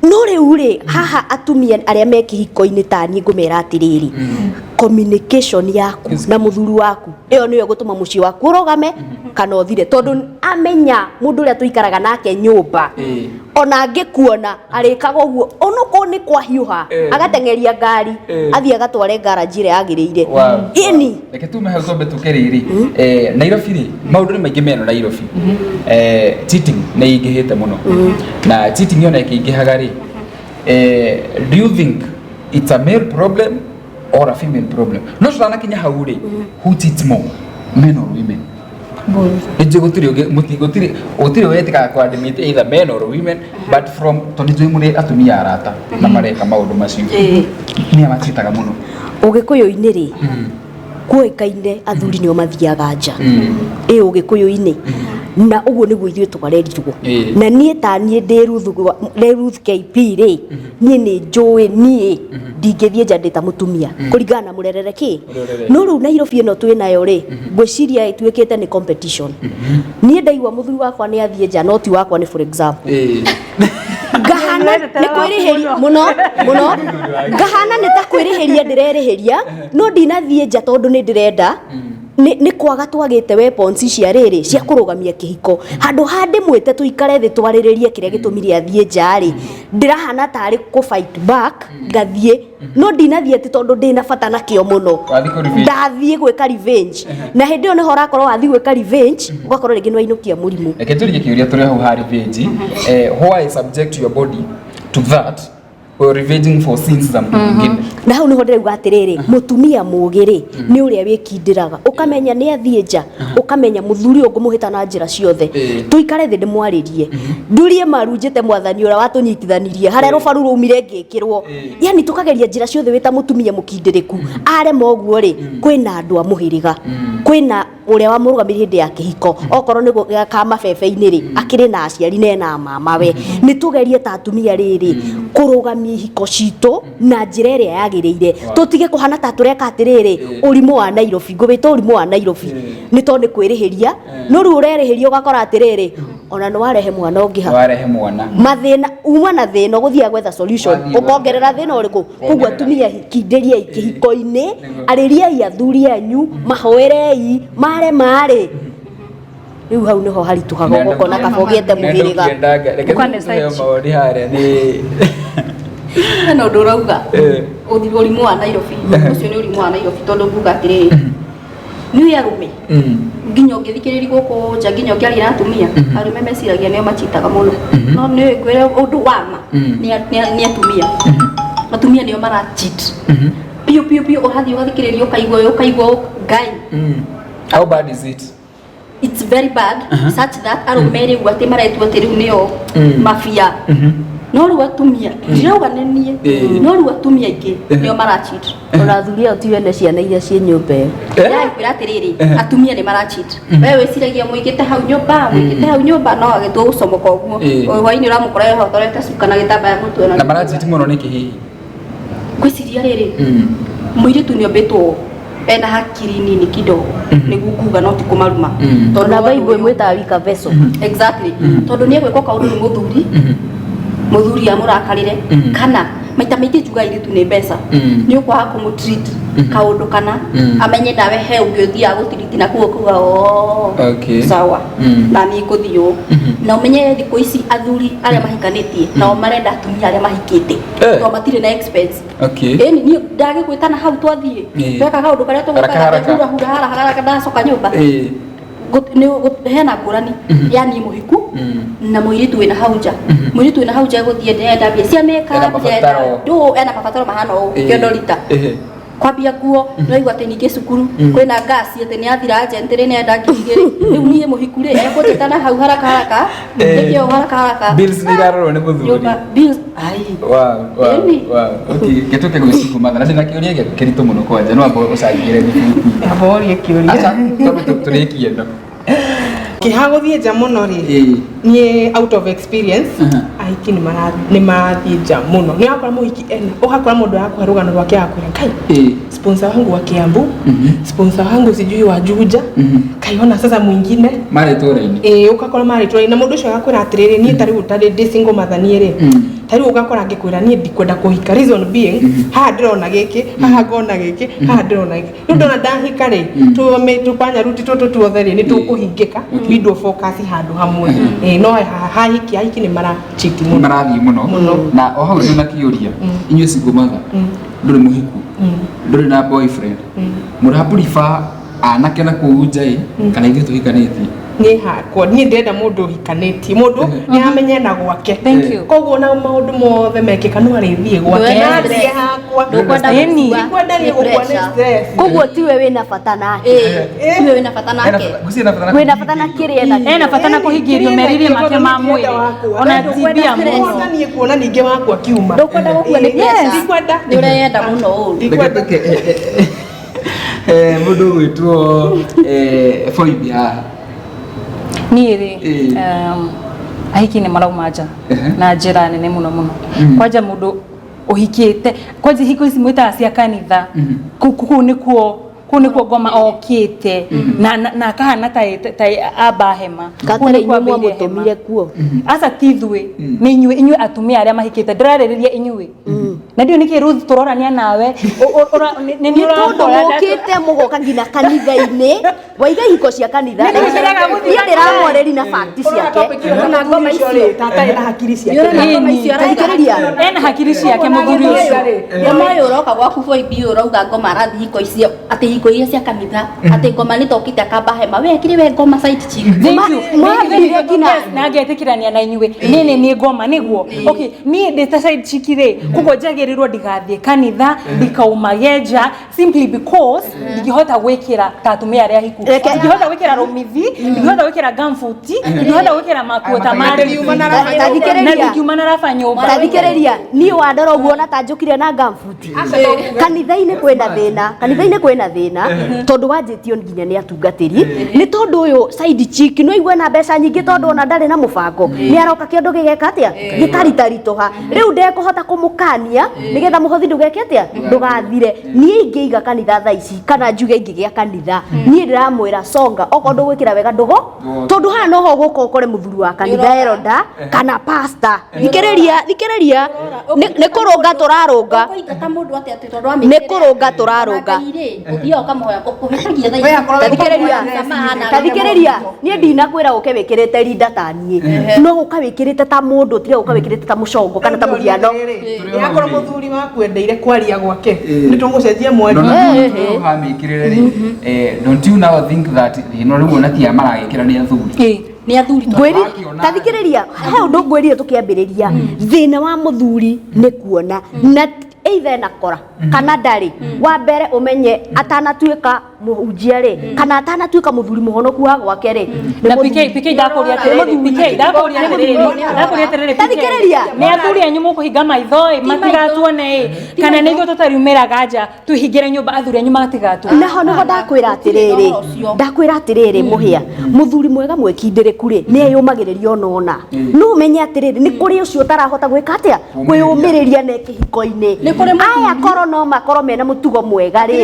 no riu ri haha atumia aria me kihiko-ini tani ngumera atiriri communication yaku na muthuri waku iyo niyo gutuma mucii waku urogame kana uthire tondu amenya mundu uria tuikaraga nake nyumba ona angikuona arikaga uguo onuko ni kwa hiuha agatengeria ngari athie agatware garage ire agiriire ini reke tume hau tombe tukiriri Nairobi ri maundu ni maingi meno Nairobi cheating ni ingihite muno na cheating yona ikiingihaga ri do you think it's a male problem or a female problem? No shana kinya hau ri who cheats more, men or women? Both. Gutiri wetika kwa admit either men or women, but from tondu mune atumia arata na mareka maundu macio ni amachitaga muno ugikuyu-ini ri kuikaine athuri nio mathiaga nja ugikuyu-ini na uguo niguo ithuĩ twarerirwo na niĩ ta niĩ ndĩ Ruth KP rĩ niĩ nĩ njũĩ niĩ ndingĩthiĩ nja ndĩ ta mũtumia kũringana na mũrerere kĩ no rĩu Nairobi ĩno twĩ nayo rĩ ngwĩciria ĩtuĩkĩte nĩ competition niĩ ndaigua mũthuri wakwa nĩ athiĩ nja no ti wakwa nĩ for example ngahana nĩ kwĩrĩhĩria mũno ngahana nĩ ta kwĩrĩhĩria ndĩrerĩhĩria no ndinathiĩ nja tondũ nĩ ndĩrenda ni kwaga twagite weapons cia riri cia kurugamia kihiko handu handi mwite tuikare thi twariririe kiria gitumire athie njari ndirahana tari ku fight back ngathie no ndinathie ti tondu ndina bata na kio muno ndathie gwika revenge na hindi yo niho rakorwo wathi gwika revenge ugakorwo ringi no inukia murimu reke turije kiuria turi hau ha revenge why subject your body to that revenging for sins za mwingine. Na hau niho ndirauga atiriri mutumia mugiri ni uria wikindiraga ukamenya ni athie nja ukamenya muthuri ungumuhita na njira ciothe tuikare thi ndimwaririe ndurie marunjite mwathani ura watunyitithanirie haria rubaru rumire ngikirwo yani tukageria njira ciothe wita mutumia mukindiriku are moguo ri kwina andu amuhiriga kwina uria wamurugamirie hindi ya kihiko okorwo ni kama bebe-ini ri akiri na aciari na mama we ni tugerie ta atumia riri kurugamia hiko citu na njira iria yagiriire tutige kuhana ta tureka atiriri urimu wa Nairobi ngubita urimu wa Nairobi ni to ni kwirihiria no ru urerihiria ugakora atiriri ona no warehe mwana ungiha warehe mwana mathina uma na thina guthia gwetha solution ukongerera thina uriku kugwa atumia kinderia ikihiko-ini ariria athuri anyu mahoerei mare riu hau niho harituhaga gukona kabogiete muhiriga ukane site maori haria ni no ndurauga urimu wa Nairobi ucio ni urimu wa Nairobi tondu mbuga atiriri ni arume nginya ngithikiriri guku nja nginya ngiaria atumia arume meciragia nio machitaga muno no ni kwire undu wana ni atumia nio mara cheat pio urathi ugathikiriria ukaigwa ngai. How bad is it? It's very bad such that arume riu ati maretwo ati riu nio mafia no ru atumia ndirauga nenie no ru atumia ingi nio mara cheat ona thuria utiwe ne ciana iria cie nyumba ya kwira atiriri atumia ni mara cheat wewe wiciragia muigite hau nyumba no agitwo gucomoka uguo hwaini uramukora ho torete cukana gitambaya mutwe na mara cheat muno niki hihi kwiciria riri muiritu ni obetwo ena hakiri nini kidogo niguo kuga no tikumaruma tondu Bible imwita wika vessel exactly tondu ni egweka kaundu ni muthuri amurakarire kana maita maingi juga iritu ni mbeca ni ukwaga kumutreat kaundu kana amenye nawe he ungithia gutiriti na kuo kuga okay sawa na ni kuthio na umenye thiko ici athuri aria mahikanitie na marenda atumia aria mahikite to matire na expense okay ni ndage gwitana hau twathie tweka kaundu karia tuguka hura haraka ndacoka nyumba hena ngurani yani muhiku na muiritu wina hauja muiritu wina hauja guthie ndenda bia cia meka ndo ena mabataro mahana o kiondo lita kwambia guo no igwa ati ninge cukuru kwina gas ati ni athira agent ni enda ngigiri riu nie muhiku ri ekutana hau haraka ndikio haraka bills ni garoro ni muthuri bills ai wow okay getoke gwiciku mathara ndina kiuria gya kirito muno kwanja no abo ucangire ni aborie kiuria acha turikie ndo kihaguthie nja muno ri nie out of experience ahiki ni marathie nja muno ni akora muhiki ene uhakora mundu yakwa rugano rwake akwira kai sponsor wangu wa Kiambu sponsor wangu sijui wa Juja kaiona sasa mwingine mare tore-ini ukakora mare tore-ini na mundu ucio agakwira atiriri nie tari utari de single mathani ri tari ugakora ngikwira nie ndikwenda kuhika reason being ha ndirona giki ha ngona giki ha ndirona giki ndo ndona ndahika ri tupanya ruti tuothe ri ni tukuhingika video focus handu hamwe no hahiki ni mara cheat muno marathi muno na o hau na kiuria inyu singomatha nduri muhiku nduri na boyfriend muraburifa anake na kuujai kana ithu tuhikaniti ni hakwa ni ndenda mundu hikaniti mundu ni amenye na gwake koguo na maundu mothe mekika no arithie gwake na ndie hakwa ndukwenda ni gukwa stress koguo tiwe wina bata nake tiwe wina bata nake wina bata na kiria ena bata na kuhingirio meririe make ma mwiri ona tibia muno ni kuona ninge wakwa kiuma ndukwenda gukua ni pesa ndikwenda ni urenda muno ndikwenda mundu gwitwo Foibia niiri ahiki ni marauma nja na njira nene muno kwanja mundu uhikite kwanja hiko ici mwita cia kanitha kuku nikuo ngoma okite na kahana ta abahema katare inyuo mutumire kuo asa tithwe ni inyue atumia aria mahikite ndiraririria inyue na ndio niki Ruth turorania nawe ni tondu mukite mugoka ngina kanitha-ini waiga hiko cia kanitha ni ndiramoreri na fact ciake na ngoma icio tata ina hakiri ciake ena hakiri ciake muthuri ucio ya moyo uroka gwaku Foibia urauga ngoma arathi hiko icio ati hiko iria cia kanitha ati ngoma ni tokite akamba hema we kire we ngoma side chick mwambire ngina na ngetikirania na inyuwe nini ni ngoma niguo okay ni ndeta side chick ri kuko jagirirwo ndigathie kanitha ndikaumageja simply because ndihota gwikira tatumia aria hiku ndihota gwikira romithi ndihota gwikira gamfuti ndihota gwikira makuota mari na ndikiumana rafa nyumba tathikiriria ni wandora uguo na tanjukire na gamfuti kanitha-ini kwina thina tondu wanjitio nginya ni atungatiri ni tondu uyu side chick no igwe na mbeca nyingi tondu ona ndari na mubango ni aroka kindu gigeka atia gitaritaritoha riu ndekuhota kumukania nigetha muhothi ndugeke atia ndugathire nie ingiiga kanitha thaa ici kana njuge ingigia kanitha nie ndiramwira songa okondo gwikira wega ndugo tondu ha no ho guko ukore muthuri wa kanitha eroda kana pastor thikiriria ni kurunga turarunga ni kurunga turarunga tathikiriria nie ndinakwira uke wikirite rinda ta nie no uka wikirite ta mundu tiga uka wikirite ta mucongo kana ta muthiano yakoro muthuri wakwendeire kwaria gwake ni tumucenjie mweri ha mikirire don't you now think that no riu ona ti amaragikira ni athuri ni athuri ngwiri tathikiriria he undu ngwirire tukiambiriria thina wa muthuri ni kuona na either nakora kana ndari wa mbere umenye atanatuika muhunjia ri kana atanatuika muthuri muhonoku wa gwake ri na PK ndakuria atiriri tathikiriria ni athuri anyu mukuhinga maithoi matigatuone kana ni ithuĩ tutariumira ganja tuhingire nyumba athuri anyu matigatu naho ndakwira atiriri muhia muthuri mwega mwekindiriku ri ni eyumagiriria onona no umenye atiriri ni kuri ucio tarahota gwika atia kwiyumiriria na kihiko-ini aya koro no makoro mena mutugo mwega ri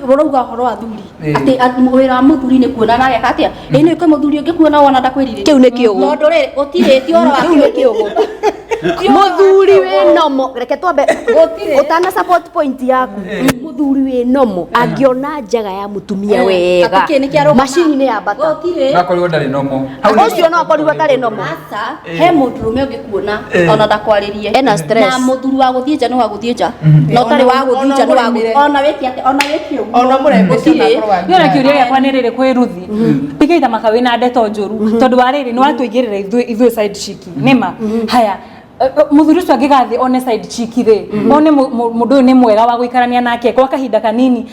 urauga horo wa thuri ati wira wa muthuri ni kuona na geka atia ni kwa muthuri ungi kuona wona ndakwirire kiu ni kiugo no ndore utiriti oro wa kiu kiugo muthuri we nomo reke twambe utana support point yaku muthuri we nomo angiona njaga ya mutumia wega machine ni ya bata na kori ndari nomo ucio no akori batari nomo asa he muthuri ungi kuona ona ndakwaririe ena stress na muthuri wa guthie nja no wa guthie nja no tari wa guthie nja no wa ona weki ati ona weki ona murembe yona kiuria yakwa ni riri kwi ruthi pigaita makawi na ndeto njuru tondu wa riri ni watuigirira ithuĩ side chick nima haya muthuri ucio angigathi one side chick ri one mundu uyu ni mwega wa guikarania nake kwa kahinda kanini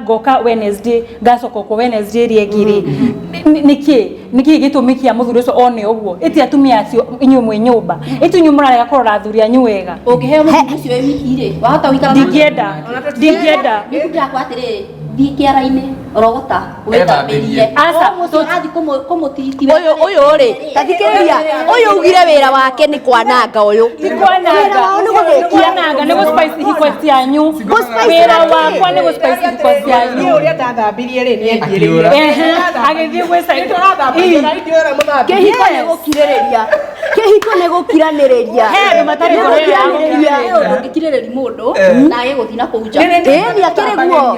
goka Wednesday gacoka ko Wednesday riegiri niki gitumikia muthuri ucio one uguo iti atumia acio inyuĩ mwe nyumba itu inyuĩ murarega kurora athuri anyu wega ungihe muthuri ucio wiki ri wahota wikara ndingienda yakwa atiriri thi kiara-ini rogota witambirie asa athi kumutiti uyu ri tathikiriria uyu ugire wira wake ni kwananga uyu kwananga ni guspice hiko cianyu wira wakwa ni guspice hiko cianyu uria ndathambirie ri ni endirie agithie gwisa kihiko ni gukiraniria he matari ngikiririria mundu na agiguthi na kuja ni akiri guo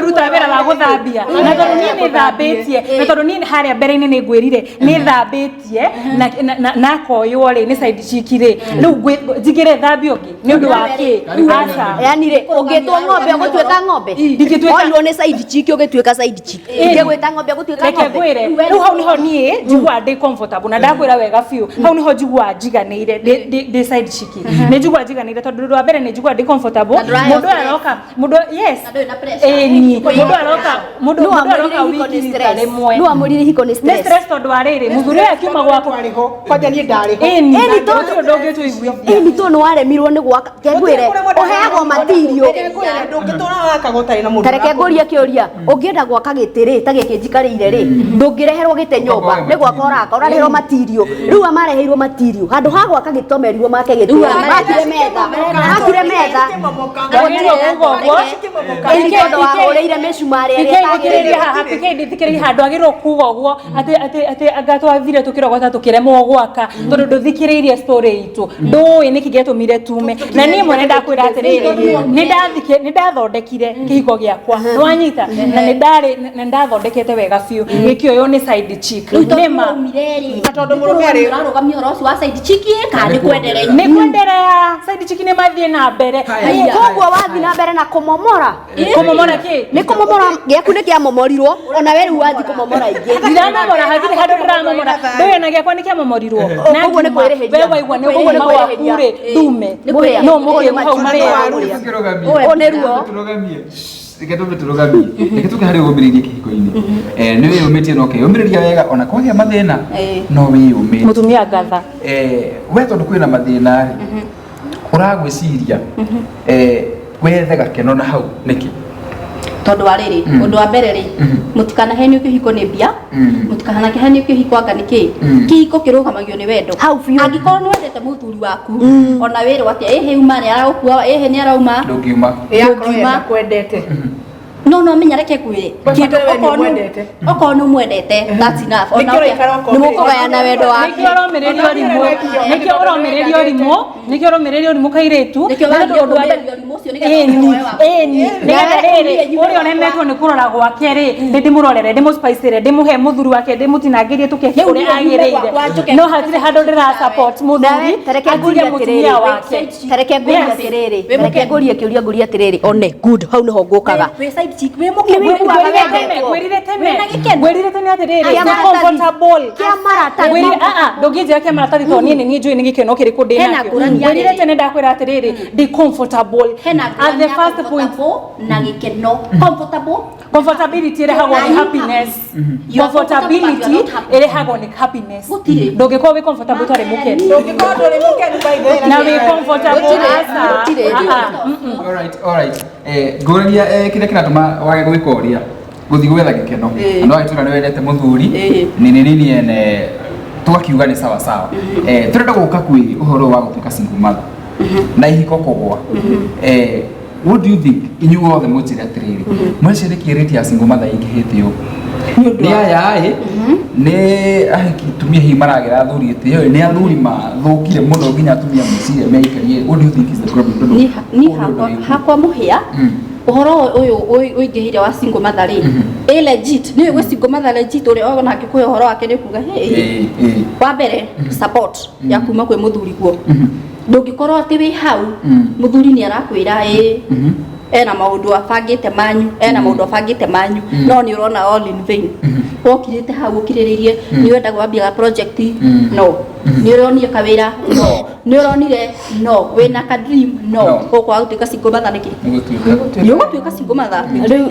ruta wira wa guthambia na tondu nie ni thambitie na tondu nie haria mbere-ini ni ngwirire ni thambitie na koywo ri ni side chick ri riu njigire thambi ungi ni undu wa ki asa yani ri ungitwa ng'ombe gutweka ng'ombe ndingitweka ni side chick ugitweka side chick ngigwita ng'ombe gutweka ng'ombe reke gwire riu hau niho nie njigua ndi comfortable na ndakwira wega fiu hau niho njigua njiganire ndi side chick ni njigua njiganire tondu rwa mbere ni njigua ndi comfortable mundu aroka mundu yes mundu aroka wiki rimwe no amurire hiko ni stress ni stress tondu wa riri muthuri akiuma gwako ariho kwanja ni ndariho ni tondu ndongetu igwithia ni tondu waremirwo ni gwaka kengwire uheagwo material ndungitura waka gutari na mundu tareke nguria kiuria ungienda gwaka gitiri ta giki njikarire ri ndungireherwo gite nyumba ni gwaka uraka urareherwo material riu amareheirwo material handu ha gwaka gitomerirwo make gitiri makire metha ili tondu wa ureire mecumari ndithikiriria handu agirwo kuga uguo ati agatwathire tukirogota tukiremwo gwaka tondu nduthikiriirie story itu ndui niki getumire tume na nie mwene ndakwira atiriri ni ndathondekire kihiko giakwa nwanyita na ni ndathondekete wega fiu gikio yo ni side chick nima mireri atondo murume ari urarugamia horo wa side chiki kandi kwenderea side chiki ni mathie na mbere koguo wathi na mbere na kumomora ki ni kumomora giaku ni kia momorirwo ona we riu wathi kumomora ingi ndiramomora hathire handu ndiramomora ndoyo na giakwa ni kia momorirwo na koguo ni kwirihiria wewe waigua ni kuma wakure dume no mukie hau mari oneruo turogamie niketuke hari umiririe kihiko-ini ni wiyumitie no kiyumiriria wega ona kwagĩa mathĩna no wiyumĩrie mutumia gatha we tondu kwĩna mathĩna ri ũragwĩciria wethe gakeno na hau nĩkĩ tondu wa riri undu wa mbere ri mutikana henio kihiko ni bia mutikana henio kihiko anga niki kihiko kirugamagio ni wendo angikorwo ni wendete muthuri waku ona wiri atia ehe uma ni aragukua ehe ni arauma ndungiuma kwendete no menya reke kwire kindu okorwo ni mwendete that's enough ona ni mukugayana wendo wa nikio romererio rimo kairetu undu wa uri onemetwo ni kurora gwake ri ndimurorere ndimuspicire ndimuhe muthuri wake ndimutinangirie tukeke uri agirire no hatire handu ndira support muthuri tarekeguria mutumia wake tarekeguria kiuria atiriri one good hau niho ngukaga gwirire tene atiriri comfortable ndungijira kia maratathi to nie ni njui ni gikeno kiriku ndi nakio gwirire tene ndakwira atiriri ndi comfortable at the first point na gikeno comfortability irehagwo ni happiness comfortability irehagwo ni happiness ndungikorwo wi comfortable tari mukeni na wi comfortable alright nguragia kire kiratuma wage gwika uria guthi gwetha gikeno no aitura ni wendete muthuri nini ene tugakiuga ni sawa sawa turenda guka kwi uhoro wa gutuika single mother na ihiko kugwa what do you think inyuothe mutire atiriri mwecirekiirite ya single mother ingihitio ni aya ni ahikitumia hi maragira athuri itio ni athuri mathukire muno nginya atumia mucire meikarie what do you think is the problem ni hakwa muhia uhoro uyu uingihire wa single mother ri legit ni we single mother legit uri ona ngikuya uhoro wake ni kuga hey wa mbere support ya kuma kwe muthuri guo ndungikorwo ati wi hau muthuri ni arakwira ena maundu abangite manyu no ni urona all in vain okirite hau ukiriririe ni wenda gwambia project no ni uronire kawira no ni uronire no wena ka dream no okwa gutuika single mother niki ni gutuika single mother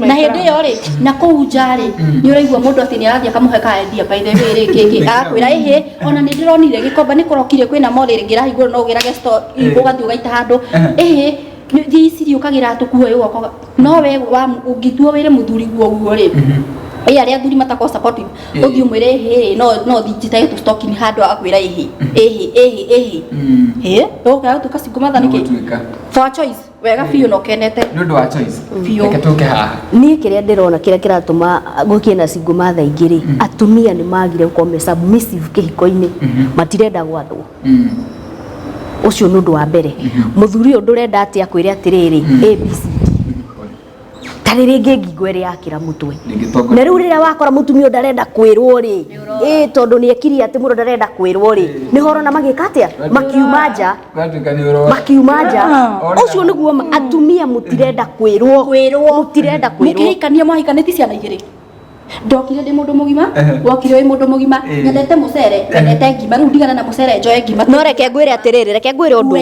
na hindi yo ri na kou njari ni uraigua mundu ati ni arathia kamuhe ka idea by the way kiki arakwira ehe ona ni ndironire gikomba ni kurokire kwina morire ngirahigura no girage store ugathi ugaita handu ehe thiciri ukagira tukuwe ugoka no we ungituo wire muthuri guo ri aria athuri matako supportive uthi umwire he no thijita yetu stock ni handu akwira ehe okay tuka single mother niki for choice wega fiu no kenete ni undu wa choice reke tuke haha ni kiria ndirona kiria kiratuma gukie na single mother ingiri atumia ni magire gukome submissive kihiko-ini matirenda gwathwo ucio nundu wa mbere muthuri uyu ndurenda ati akwire atiriri abc tariri ngingigwere yakira mutwe na riu riria wakora mutumia ndarenda kwirwo ri tondu ni ekiri ati mundu ndarenda kwirwo ri ni horona magika atia makiuma nja ucio niguo atumia mutirenda kwirwo mutirenda kwirwo mukirikania mahikaniti ciana igiri ndokire ndi mundu mugima wokire wi mundu mugima nyendete mucere nyendete ngima riu ndigana na mucere njoe ngima no reke ngwire atiriri reke ngwire undu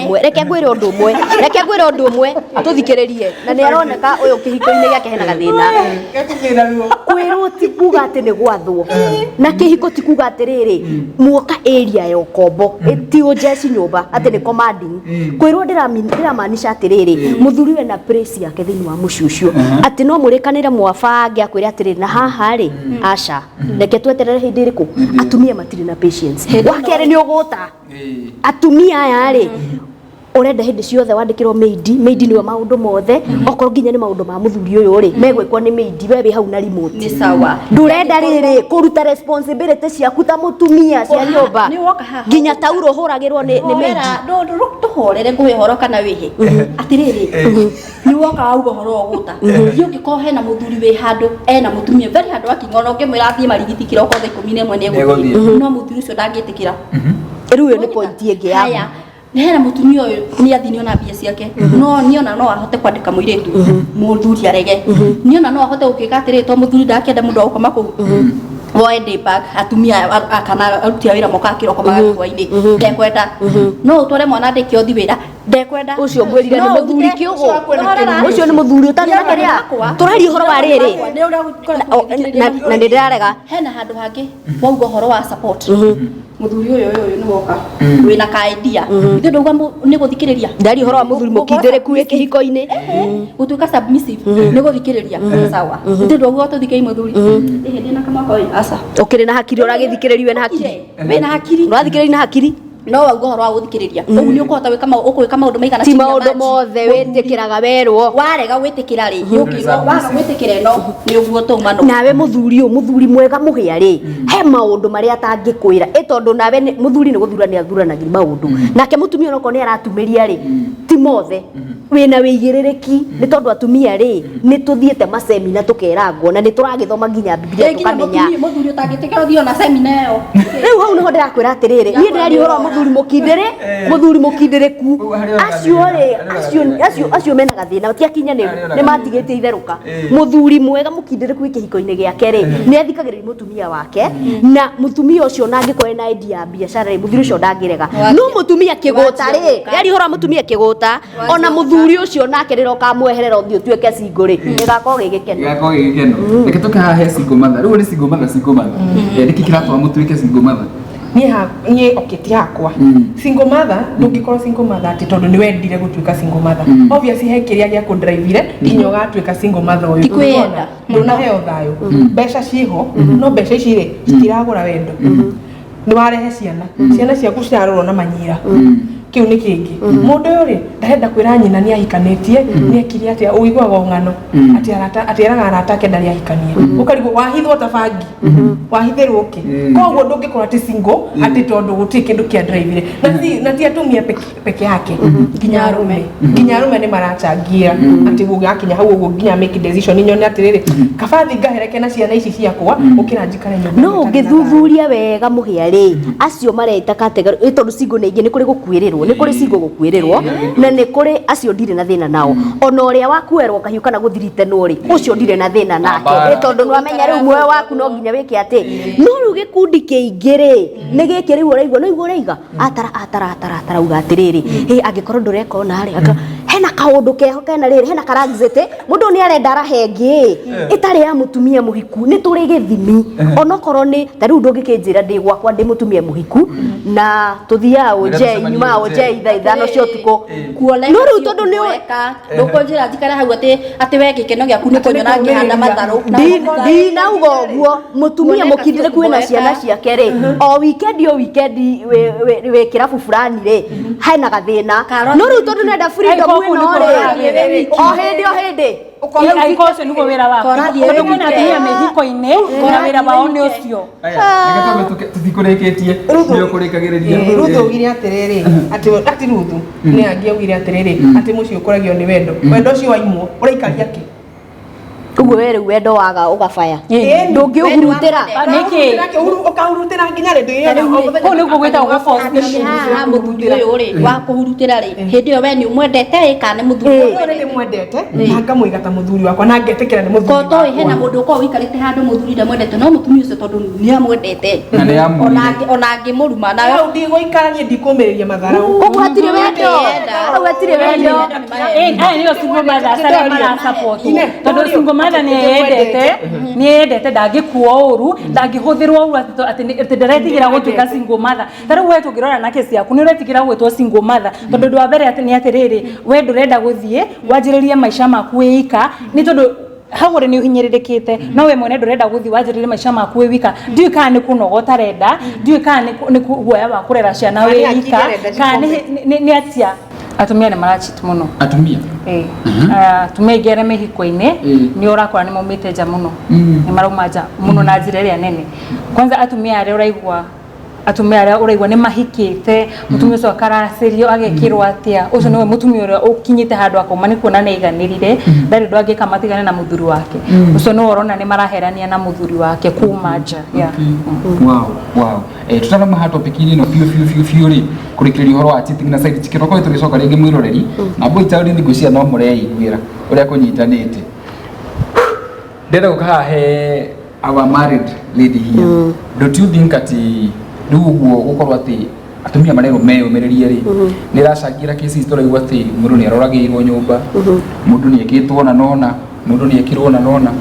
umwe tuthikiririe na ni aroneka uyu kihiko-ini giake hena gathina kwirwo ti kuga ati ni gwathwo na kihiko ti kuga atiriri muoka area ya ukombo ti ujeci nyumba ati ni commanding kwirwo ndiramaanisha atiriri muthuri we na praise yake thini wa muci ucio ati no murikanire mwabange akwire atiriri na haha ri aca reke tweterere hindi iriku atumia matiri na patience wakere ni uguta atumia aya ri urenda hindi ciothe wandikirwo maid niwe maundu mothe okorwo nginya ni maundu ma muthuri uyu ri megwikwo ni maid wewe hau na remote ni sawa ndurenda riri kuruta responsibility ciaku ta mutumia cia nyumba nginya tauro huragirwo ni maid tuhorere nguhe horo kana wihe atiriri ni woka augo horo oguta yuki ko hena muthuri we handu ena mutumia very handu akingono ngimwira athie marigiti kiroko tha 11 ni eguthie no muthuri ucio ndangitikira riu ni point ingi ya hena mutumia uyu ni athini ona bia ciake no niona no ahote kwandika muiretu muthuri arege niona no ahote gukika atiri to muthuri ndakenda mundu akoma ku woende bag atumia akana arutia wira moka kiroko magakuaini ndekwenda no utware mwana ndikio thi wira ndekwenda ucio mwirire ni muthuri kiugo ucio ni muthuri utari na kiria turari horo wa riri na ndirarega hena handu hangi waugo horo wa support muthuri uyu ni woka wina ka idea ithu ndauga ni guthikiriria ndari horo wa muthuri mukindiriku ikihiko-ini gutuika submissive ni guthikiriria sawa ithu ndauga tuthikai muthuri hindi na kama koi asa ukiri na hakiri uragithikiriria na hakiri wina hakiri urathikiriria na hakiri no waugo horo wa guthikiriria ugu ni ukuhota wika maundu maigana ti maundu mothe witikiraga werwo warega witikira ri yukirwo waga witikire no ni uguo tumano nawe muthuri mwega muhia ri he maundu maria atangikwira itondu nawe muthuri ni guthurania athuranagia maundu nake mutumia no kone aratumiria ri ti mothe wina wigiririki ni tondu atumia ri ni tuthiete masemina tukerangwo na ni turagithoma nginya biblia tukamenya muthuri utangitikira thio na semina yo riu hau niho ndirakwira atiriri ni ndari horo muthuri mukindiriku acio mena gathina tiakinya ni matigitie itheruka muthuri mwega mukindiriku ikihiko-ini giake ri ni athikagiriria mutumia wake na mutumia ucio nangikore na idea ya biashara ri muthuri ucio ndangirega no mutumia kiguta ri ndari horo mutumia kiguta ona muthuri ucio nake riroka mweherera uthio tuike single ri igakorwo gigikeno reke tuke haha he single mother riu ni single mother niki kiratwa mutuike single mother nie oketi yakwa single mother ndungikorwo single mother ati tondu ni wendire gutuika single mother obviously he kiria gia kudriveire nginya ugatuika single mother uyu tikwenda nduna heo thayo mbeca ciho no mbeca ici ri citiragura wendo ni warehe ciana ciaku ciarorwo na manyira kiu ni kingi mundu uyu ri ndarenda kwira nyina ni ahikanitie ni ekiri atia uiguaga ng'ano ati eraga aratake ndari ahikanie ukarigwo wahithwo tabangi wahithirwo ki koguo ndungikora ati single ati tondu guti kindu kia drive na ti atumia peke yake nginya arume ni marachangira ati gugakinya hau uguo nginya make decision nyone atiriri kabathi ngahereke na ciana ici ciakwa ukira njikare nyumba no ngithuthuria wega muhia ri acio mareta category tondu single ni ingi ni kuri gukwirirwo ni kuri single gukwirirwo na ni kuri acio ndire na thina nao ona uria wakuerwo kahiuka na guthirite nuri ucio ndire na thina nake tondu nwamenya riu muoyo waku no nginya wike ati no riu gikundi kiingiri ni giki riu uraigwa no igwa uraiga atara uga atiriri angikorwo ndureka ona ri hena kaundu keho kena riri hena karagzete mundu ni arenda arahengi itari ya mutumia muhiku ni turi githimi onokorwo ni tariu ndungikinjira ndi gwakwa ndi mutumia muhiku na tuthia oje nyuma oje ithano cio tuko no riu tondu ni weka ndukunjira njikare hau ati we gikeno giaku ni kunyona ngihanda matharu ndi na ugo mutumia mukindire kwina ciana ciake ri o weekend we kirabu fulani ri haina gathina no riu tondu nenda freedom no ri o hindi aikoce niguo wira wako tondu kwina atumia mehiko-ini na wira wao ni ucio tutikureketie ni ukurikagiriria Ruthu ugire atiriri ati Ruthu ni angiaugire atiriri ati mucio ukoragio ni wendo ucio waimwo uraikaria ki uguo we riu wendo waga ugabaya ndungiugurutira niki ukahurutira nginya ri ko niguo gwitagwo force muthuri uyu ri wa kuhurutira ri hindi yo we ni umwendete kana muthuri uyu ni mwendete na ngamwiga ta muthuri wakwa na ngetikira ni muthuri ko to hena mundu ko wikarite handu muthuri ndamwendete no mutumia ucio tondu ni amwendete ona ngimuruma na au ndigũikarania ndikumĩrĩria matharau uguo hatire wendo au hatire wendo aya niyo single mother aria mara support tondu single mother ni endete ndangikuo uru ndangihuthirwo uru ati ndiretigira gutuika single mother tariu we tungirora na kesi yaku ni uretigira gwitwo single mother tondu ndwa mbere ati ni atiriri we ndurenda guthie wanjiririe maisha maku wika ni tondu hagore ni uhinyiririkite no we mwene ndurenda guthi wanjirire maisha maku wika ndiu kana ni kunogota renda ndiu kana ni guoya wa kurera ciana wika kana ni atia Atumia ni marachit muno. Atumia? Atumia ngere mehiko-ini ni urakora ni maumite nja muno. Ni marauma nja muno na njira iria nene. Kwanza atumia aria uraigua ni mahikite, mutumia ucio akaracirio agekirwo atia, ucio niwe mutumia uria ukinyite handu akoma ni kuona ni iganirire, ndari ndu angika matigane na muthuri wake. Ucio niwe urona ni maraherania na muthuri wake kuma nja. Wow. Tutarama ha topic ini no fiu ri kurikiria horo wa cheating na side chikiroko tugicoka ringi mwiroreri na boy child ni gucia no mureiguira uria kunyitanite. Ndenda gukaha he our married lady here. Don't you think ati nduguo gukorwo ati atumia marero meyumirerie ri ni racagira kesi story igwa ati mundu ni aroragirwo nyumba, mundu ni ekitwo na nona, mundu ni ekirwo na nona.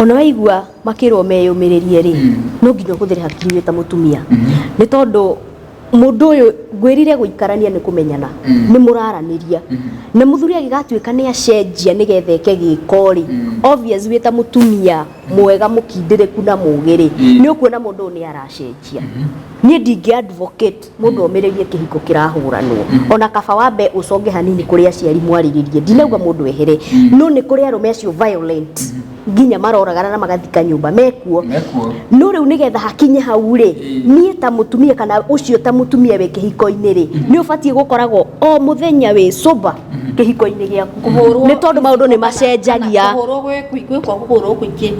Ona waigua makirwo meyumirerie ri no nginya kuthire hakiri ta mutumia ni tondu mundu uyu ngwirire guikarania ni kumenyana ni muraraniria na muthuri agigatuika ni acenjia ni getheke gikori obvious wita mutumia mwega mukindireku na mugiri ni ukuona mundu ni aracenjia ni ndingi advocate mundu omererie kihiko kirahuranwo ona kaba wambe uconge hanini kuri aciari mwariririe ndinauga mundu ehere no ni kuri arume acio violent nginya maroragana na magathika nyumba mekuo no riu nigetha hakinye hau ri nie ta mutumia kana ucio ta mutumia we kihiko-ini ri ni ubatie gukoragwo o muthenya we soba kihiko-ini giaku ni tondu maundu ni macenjagia kuhurwo kwingi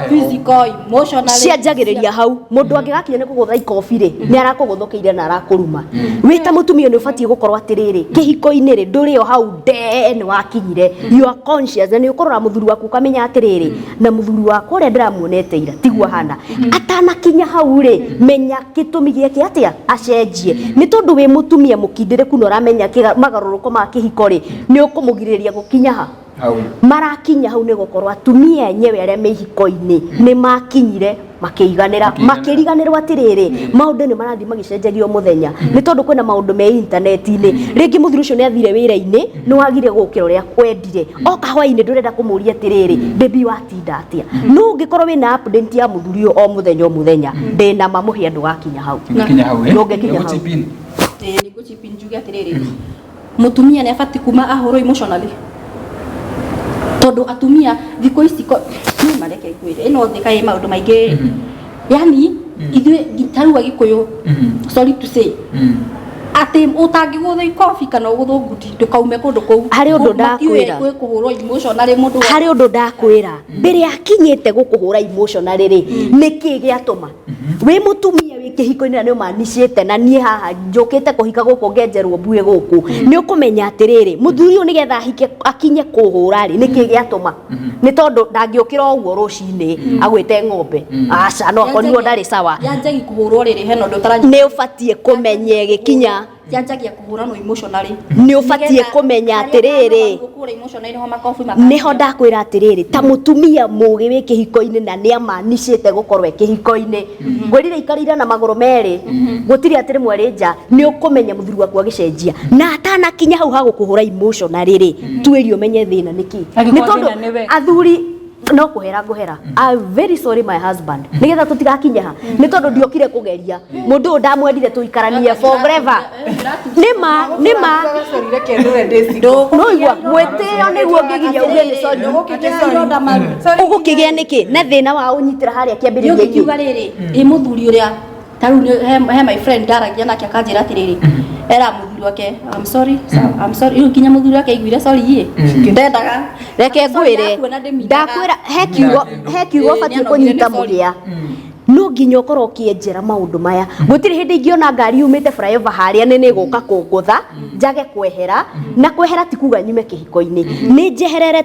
physical emotional cianjagiriria hau mundu angigakinya ni kugutha ikofi ri ni arakuguthukiire na arakuruma we ta mutumia ni ubatie gukorwo atiriri kihiko-ini ri nduri o hau ni wakinyire you are conscious ni ukorora muthuri waku kamenya atiriri na muthuri wako uria ndiramuonete ira tigwa hana atanakinya hau ri menya gitumi giake atia acenjie ni tondu we mutumia mukindireku no ramenya magaruruko ma kihiko ri ni ukumugiriria gukinya hau marakinya hau ni gukorwo atumia enyewe aria mehiko-ini ni makinyire makiriganirwo atiriri maundu ni marathi magicenjerio muthenya ni tondu kwina maundu me internet-ini ringi muthuri ucio ni athire wira-ini ni wagire gukira uria kwendire oka hwa-ini ndurenda kumuria atiriri baby watinda atia no ngikorwo wina update ya muthuri o muthenya ndina mamuhia ndugakinya hau no ngikinya hau ni guchipin njuge atiriri mutumia ni abati kuma ahoro emotionally tondu atumia thiko ici ni mareke kwire ino thika ye maundu maingi yani ithuĩ gitarua gikuyu sorry to say ati utangi gutho ikofi kana gutho nguti ndukaume kundu kou hari undu ndakwira kuhurwo emotionally mundu hari undu ndakwira mbere akinyite gukuhura emotionally ri niki giatuma we mutumia we kihiko-ini na ni umanicite na nie haha njukite kuhika guku ngenjerwo mbue guku ni ukumenya atiriri muthuri uyu nigetha akinye kuhura ri niki giatuma ni tondu ndangiukira uguo rucini agwite ng'ombe aca no akorirwo ndari sawa yanjagi kuhurwo riri heno ndutara ni ubatie kumenye gikinya yanjagia kuhurano emotionally ni ubatie kumenya atiriri niho ndakwira atiriri ta mutumia mugi wi kihiko-ini na ni amanicite gukorwo kihiko-ini ngwirire ikarire na maguru meri gutiri atiri mweri nja ni ukumenya muthuri waku agicenjia na atanakinya hau ha gukuhura emotionally ri twiri umenye thina niki ni tondu athuri no kuhera nguhera I'm very sorry my husband nigetha tutigakinya ha ni tondu ndiokire kugeria mundu ndamwendire tuikaranie forever nima sorry kendure ndeci no igwa gwetio niguo ngigiria uge ni sorry ugukigia niki na thina wa unyitira haria kiambiriria iki uga riri muthuri uria taru he my friend ndaragia nake akanjira atiriri era muthuri wake I'm sorry iru kinya muthuri wake igwire sorry ye ndendaga reke ngwire ndakwira he kiugo batie kunyita mugia no nginya ukorwo ukienjera maundu maya gutiri hindi ingiona ngari umite flyover haria nene guka kungutha njage kwehera na kwehera tikuga nyume kihiko-ini ni njeherere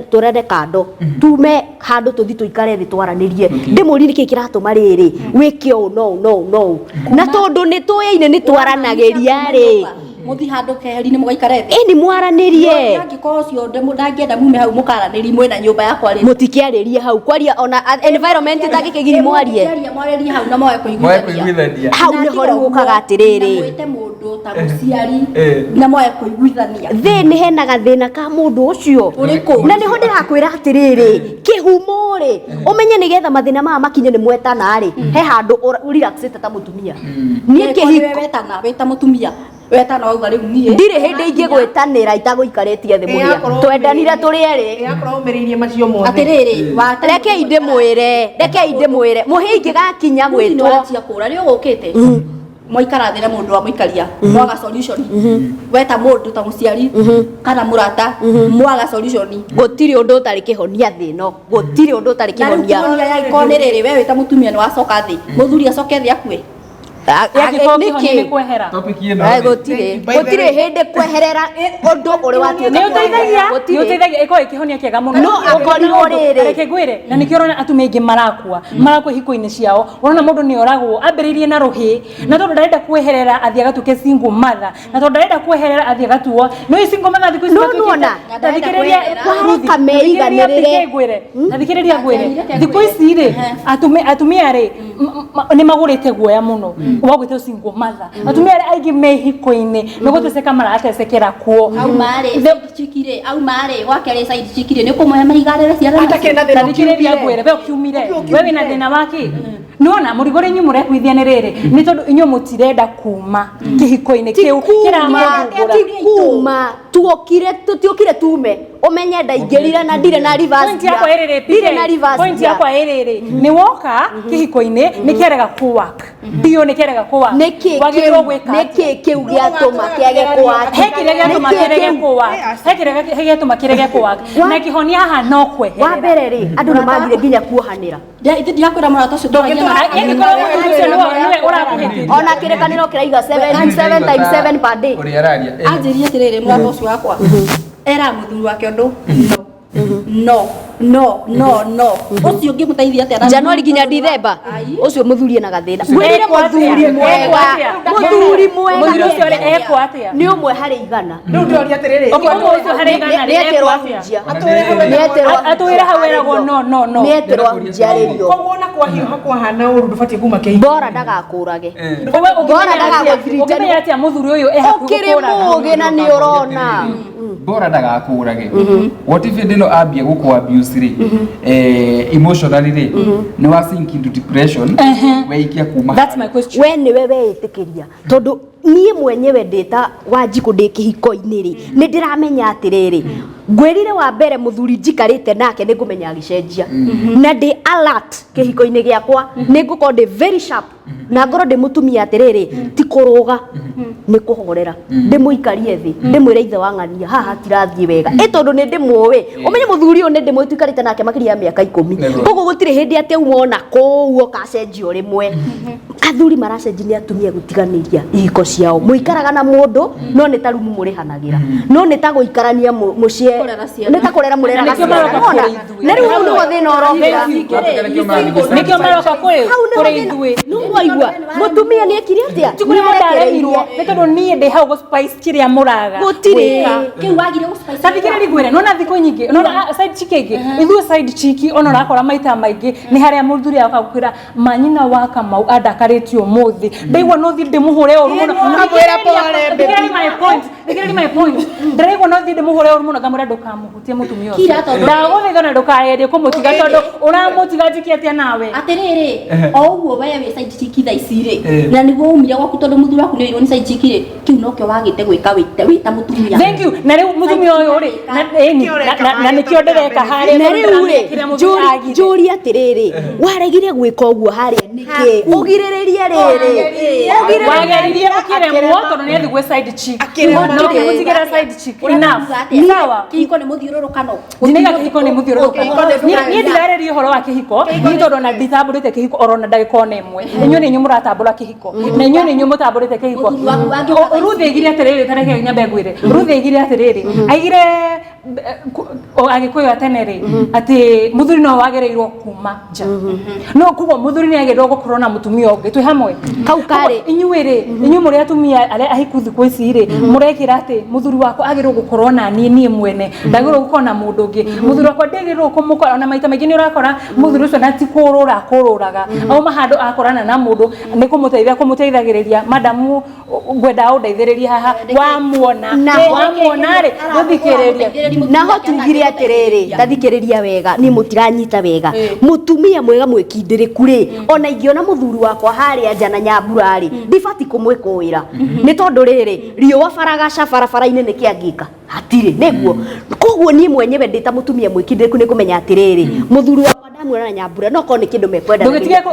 turere kando tume handu tuthi tuikare thi twaranirie ndimuri niki kiratuma riri wikio no na tondu ni tuyaine ni twaranageria ri muthi handu keheri ni mugaikare thi ni mwaranirie ngikorwo cio ndangienda mume hau mukaraniri mwena nyumba yakwa ri mutikiaririe hau kwaria ona environment itangikigiri mwarie hau na moe kuiguithania hau niho riukaga atiriri mwite mundu ta muciari na moe kuiguithania thini henaga thina ka mundu ucio na niho ndirakwira atiriri kihumo ri umenye nigetha mathina maya makinye ni mwetana ri he handu relaxite ta mutumia nie kihiko wetana weta mutumia weta no uga riu nie ndire hindi ingi gwitanira itagũikaritie thĩ mũhia twendanire tũrĩ erĩ yakorwo ũmĩrĩirie macio mothe atiriri rekei ndĩmwĩre mũhia ingĩgakinya gwĩtwo cia kũra rĩu gũkĩte mwaikara thĩ na mũndũ wa mũikaria mwaga solution weta mũndũ ta mũciari kana mũrata mwaga solution gũtirĩ ũndũ ũtarĩ kĩhonia thĩ ĩno gũtirĩ ũndũ ũtarĩ kĩhonia yaikone rĩrĩ we wĩta mũtumia nĩ wacoka thĩ mũthuri acoke thĩ akue gũtirĩ hĩndĩ kweherera ũndũ ũrĩ nĩ ũteithagia ĩkorwo ĩkĩhonia kĩega mũno no akorirwo rĩrĩ reke ngwĩre na nĩkĩo ũrona atumia aingĩ marakua hiko-inĩ ciao ũrona mũndũ nĩ oragwo ambĩrĩirie na rũhĩ na tondũ ndarenda kweherera athiĩ agatuĩke single mother na tondũ ndarenda kweherera athiĩ agatuo no single mother thikũ thikĩrĩria ngwĩre thikũ ici rĩ atumia rĩ nĩ magũrĩte guoya mũno wa gwĩtwo single mother atumia aingĩ me hiko-inĩ nĩ gũteceka maratecekera kuo au mare gwake side chikire nĩ kũmũhe mahigarĩre ciana thikĩrĩria ngwĩre we ũkiumire we wĩna thĩna waki nona mũrigo rĩnyu mũrekwithia nĩ rĩrĩ nĩ tondũ inyuĩ mũtirenda kuma kĩhiko-inĩ kĩu kĩramũthumbũra tũtiũkire tume ũmenye ndaingĩrire na ndirĩ na point yakwa ĩrĩrĩ nĩ woka kĩhiko-inĩ nĩ kĩarega kũwaka biũ nĩ kĩarega kũwaka wagĩrĩirwo gwĩka nĩkĩ kĩu gĩatũma kĩage kũwaka he kĩrĩa gĩatũma kĩrege kũwaka na kĩhonia haha no kweherera wa mbere rĩ andũ nĩ mathire nginya kuohanĩra ndiakwĩra mũrata ũcio ona kĩrĩkanĩro kĩraiga 7 times 7 per day anjĩria atĩrĩrĩ mũrata ũcio wakwa era mũthuri wake ũndũ no ucio ngĩmũteithia atĩa Januari nginya December ucio mũthuri na gathĩna gwĩrire mũthuri mwega ucio eko atĩa nĩ ũmwe harĩ igana rĩu ndĩroria atĩrĩrĩ ucio harĩ igana nĩeterwo hunjia atwĩra hau eragwo no nĩeterwo hunjia rĩrio koguo na kwahiũha kwahana ũru ndũbatiĩ kuma kĩhiko bora ndagakũrage bora ndagagũthirije ũkĩmenya atĩa mũthuri ũyũ ũkĩrĩ mũũgĩ na nĩ ũrona bora ndagakũrage what if ndino ambie gũkũ abuse rĩ emotionally rĩ nĩ wa sink into depression weikia kuma that's my question we nĩwe weĩtĩkĩria tondũ niĩ mwenyewe ndĩta Wanjikũ ndĩ kĩhiko-inĩ rĩ nĩ ndĩramenya atĩrĩrĩ ngwĩrire wa mbere mũthuri njikarĩte nake nĩ ngũmenya agĩcenjia na ndĩ alert kĩhiko-inĩ gĩakwa nĩ ngũkorwo ndĩ very sharp na ngorwo ndĩ mũtumia atĩrĩrĩ ti kũrũga nĩ kũhorera ndĩmũikarie thĩ ndĩmwĩre ithe wa ng'ania haha tirathiĩ wega tondũ nĩ ndĩmũĩ ũmenye mũthuri ũyũ nĩ ndĩmũĩ tũikarĩte nake makĩria ya mĩaka 10 koguo gũtirĩ hĩndĩ atĩ umona kũu ũkacenjio rĩmwe athuri maracenjia nĩ atumia gũtiganĩria ihiko ciao mũikaraga na mũndũ no nĩ ta rumu mũrĩhanagĩra no nĩ ta gũikarania mũciĩ nĩ ta kũrera mũreraga na rĩu hau nĩho thĩna ũrokĩra nĩkĩo maroka kũrĩ ithuĩ waigua mũtumia nĩ ekire atĩa nĩaremirwo nĩ tondũ niĩ ndĩ hau gũspice kĩrĩa mũraga gũtirĩ kĩu wagire gũspice tathikĩrĩri ngwĩre nona thikũ nyingĩ nona side chick ĩngĩ ithuĩ side chick ona ũrakora maita maingĩ nĩ harĩa mũthuri agoka gũkwĩra manyina wa Kamau andakarĩtio mũthĩ ndaigua no thiĩ ndĩmũhũre ũru mũno thikĩrĩri my point ndaigua no thiĩ ndĩmũhũre ũru mũno ngamwĩra ndũkamũhutie mũtumia ũcio ndagũthaitha na ndũkarĩrie kũmũtiga tondũ ũramũtiga njikie atĩa nawe atĩrĩrĩ o ũguo we wĩ side chick thaa ici rĩ na nĩguo umire gwaku tondũ mũthuri waku nĩ oirwo nĩ side chick rĩ kĩu nokĩo wagĩte gwĩka wĩta mũtumia thank you na rĩu mũtumia ũyũ rĩ na nĩkĩo ndĩreka harĩa na rĩu rĩ njũria atĩrĩrĩ waregire gwĩka ũguo harĩa nĩkĩ ũgirĩrĩrie rĩrĩ wageririe ũkĩremwo tondũ nĩ athigwe side chick mũtigĩra side chick enough sawa kĩhiko nĩ mũthiũrũrũkano ndinaiga kĩhiko nĩ mũthiũrũrũkano niĩ ndirarĩria ũhoro wa kĩhiko niĩ tondũ ona nditambũrĩte kĩhiko orona ndagĩka ona ĩmwe inyuĩ nĩ inyuĩ mũratambũra kĩhiko na inyuĩ nĩ inyuĩ mũtambũrĩte kĩhiko Ruth aigire atĩrĩrĩ tareke nyambe ngwĩre Ruth aigire atĩrĩrĩ aigire agĩkũyũ atene rĩ atĩ mũthuri no wagĩrĩirwo kuma nja no kuguo mũthuri nĩ agĩrĩirwo gũkorwo na mũtumia ũngĩ twĩ hamwe hau karĩ inyuĩ rĩ inyuĩ mũrĩ atumia arĩa ahiku thikũ ici rĩ mũrekĩra atĩ mũthuri wakwa agĩrĩirwo gũkorwo na niĩ mwene ndagĩrĩirwo gũkorwo na mũndũ ũngĩ mũthuri wakwa ndagĩrĩirwo kũmũkora ona maita maingĩ nĩ ũrakora mũthuri ũcio na ti kũrũraga auma handũ akorana na mũndũ nĩ kũmũteithagĩrĩria madamu ngwenda ũndeithĩrĩrie haha wamuona rĩ gũthikĩrĩria na hotugire atiriri tathikiriria wega ni mutiranyita wega mutumia mwega mwikindiriku ri ona ingiona muthuri wakwa haria nja na Nyambura ri ndibati kumwikuira ni tondu riri riua baragaca barabara-ini ni kiangika hatiri niguo koguo nie mwenyewe ndita mutumia mwikindiriku ni kumenya atiriri muthuri wakwa ndamuona na Nyambura no kone kindu mekwenda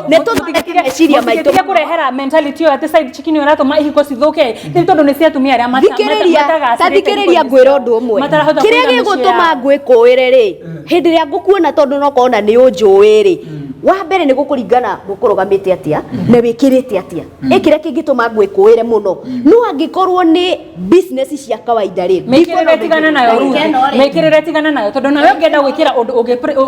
ne tuthikire meciria maitu kurehera mentality yo ati side chicken yo ma ihiko cithuke ni tondu ni cia tumia aria mataga tathikiriria ngwira undu umwe kiria gigutuma ngwikuire ri hindi ria ngukuona tondu no kona ni unjui ri wa mbere ni gukuringana gukurugamite atia na wikirite atia ikire kingituma ngwikuire muno no angikorwo ni business cia kawaida ri mekirire tigana nayo Ruth mekirire tigana nayo tondu nawe ngenda gwikira undu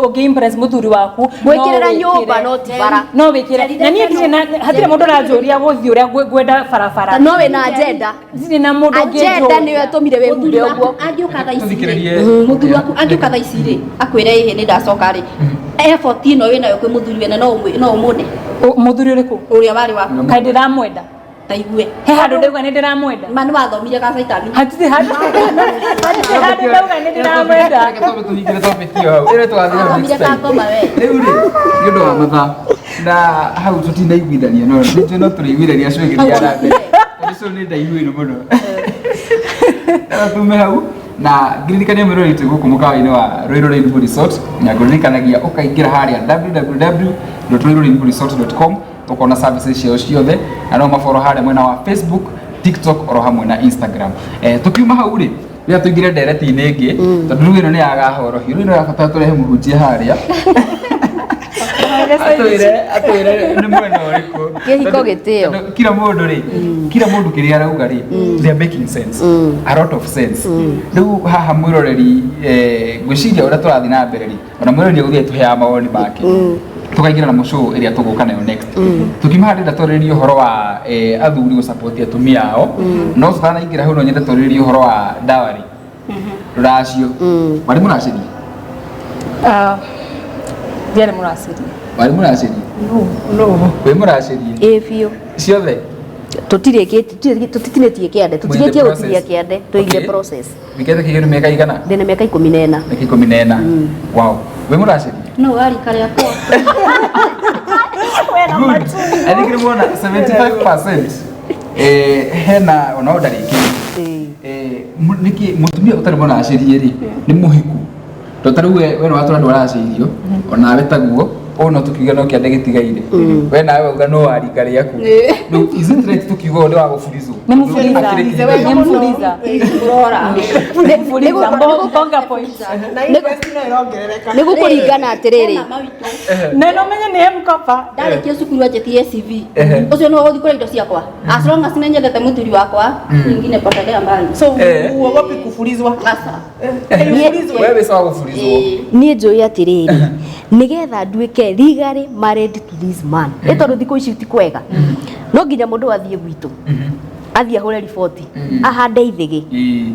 ungi impress muthuri waku gwikirira nyumba no tibara no wikire na nie ndire hatire mundu ranjuria guthi uria gwenda barabara no we na agenda ndire na mundu ngi agenda niyo atumire we mbe uguo angiuka tha ici muthuri waku angiuka tha ici ri akwire ihe ni ndacoka ri effort ino wina yo kwi muthuri wena no umune muthuri uriku uria wari waku kai ndiramwenda taigue he handu ndauga ni ndiramwenda mani wathomire ka saitani hatire handu ndauga ni ndiramwenda tondu tuhingire topic iyo hau ire twathire wathomire ka ngoma we riu ri ni undu wa mathaa na hau tutinaiguithania no nitue no turiguithania cũgĩria na mbere ũcio nĩ ndaiguire mũno tume hau na ngirikania mwĩroreri twĩ gũkũ mũkawa-inĩ wa Ruiru Rainbow Resort na ngũririkanagia ũkaingĩra harĩa www.ruirurainbowresort.com ũkona services ciao ciothe na no maboro harĩa mwena wa Facebook, TikTok oro hamwe na Instagram. Tukiuma hau rĩ rĩrĩa tũingĩre ndereti-inĩ ĩngĩ tondũ rĩu ĩno nĩ yagahorohio rĩu ĩrabatara tũrehe mũhunjia harĩa atwire ni mwena ũrĩkũ kĩhiko gĩtĩo kila mũndũ kĩrĩa arauga rĩ they are making sense a lot of sense rĩu haha mwĩroreri ngwĩciria ũrĩa tũrathiĩ na mbere rĩ ona mwĩroreri gũthiĩ tũheaga mawoni make tukaingĩra na mũcũ ĩrĩa tũgũka nayo next tukiuma harĩ ndatwarĩrĩria ũhoro wa athuri gũsupport atumia ao no tũtanaingĩra hau no nyende twarĩrĩrie ũhoro wa dowry rũracio marĩ mũracĩria ndiarĩ mũracĩria marĩ mũracĩria kwĩ mũracĩria biũ ciothe tutitinĩtie kĩande tutigĩtie gũtiria kĩande tũigire process wĩkĩte kĩgĩrĩ mĩaka igana ndĩna mĩaka 14 mĩaka 14 wow wĩ mũracĩria no wari kare yakwa I think nimeona 75% hena ona ndarĩkĩtie niki mutumia utarĩ mũracĩrie rĩ nĩ mũhiku tondũ we no watũra ndwaracĩirio ona we taguo ono tukiuga no kĩande gĩtigaire we nawe uga no warika rĩaku no is it right tukiuga nĩ wa gũburizwo nĩ mũburiza urora mũburiza mbonga points nĩ gũkũringana atĩrĩrĩ neno menye nĩ mkopa ndarĩkia cukuru anjĩtie CV ũcio no gũthiĩ kũrĩa indo ciakwa as long as nĩnyendete mũthuri wakwa nyingine potelea mbali so uogopi kufulizwa asa wewe sawa gũburizwo niĩ njũĩ atĩrĩrĩ nigetha nduĩke legally married to this man tondũ thikũ ici ti kwega no nginya mũndũ athiĩ gwitũ athiĩ ahũre riboti ahande ithĩgĩ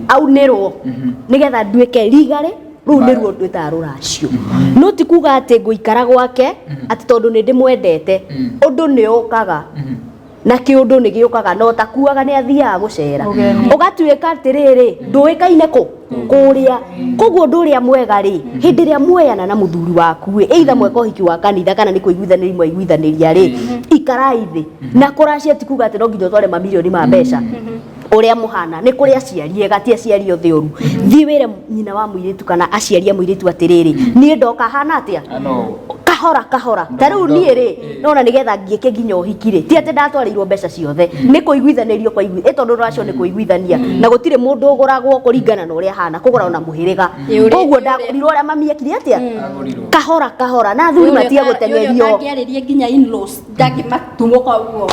aunĩrwo nigetha nduĩke legally rĩu nĩruo ndwĩtaga rũracio no ti kuga atĩ ngũikara gwake atĩ tondũ nĩ ndĩmwendete ũndũ nĩ ũkaga na kiundu ni giukaga no takuaga ni athiaga gucera ugatuika atiriri nduikaine ku kuria koguo nduria mwega ri hindi ria muoyana na muthuri waku either mweka uhiki wa kanitha kana ni kuiguithaniria mwaiguithaniria ri ikarai thi na kuracia ti kuga ati no nginya tware mamilioni ma mbeca uria muhana ni kuria aciari ega ti aciari othe oru thi wire nyina wa muiritu kana aciari a muiritu atiriri ni ndoka hana atia kahora tariu nie ri nona nigetha ngiike nginya uhikire ti ati ndatwarirwo mbeca ciothe ni kuiguithanirio kwa tondu racio ni kuiguithania na gutire mundu uguragwo kuringana na uria hana kugura ona muhiriga koguo ndagurirwo uria mami ekire atia kahora na thuri matia gutengerio ngiaririe nginya in-laws ndangimatumoka uguo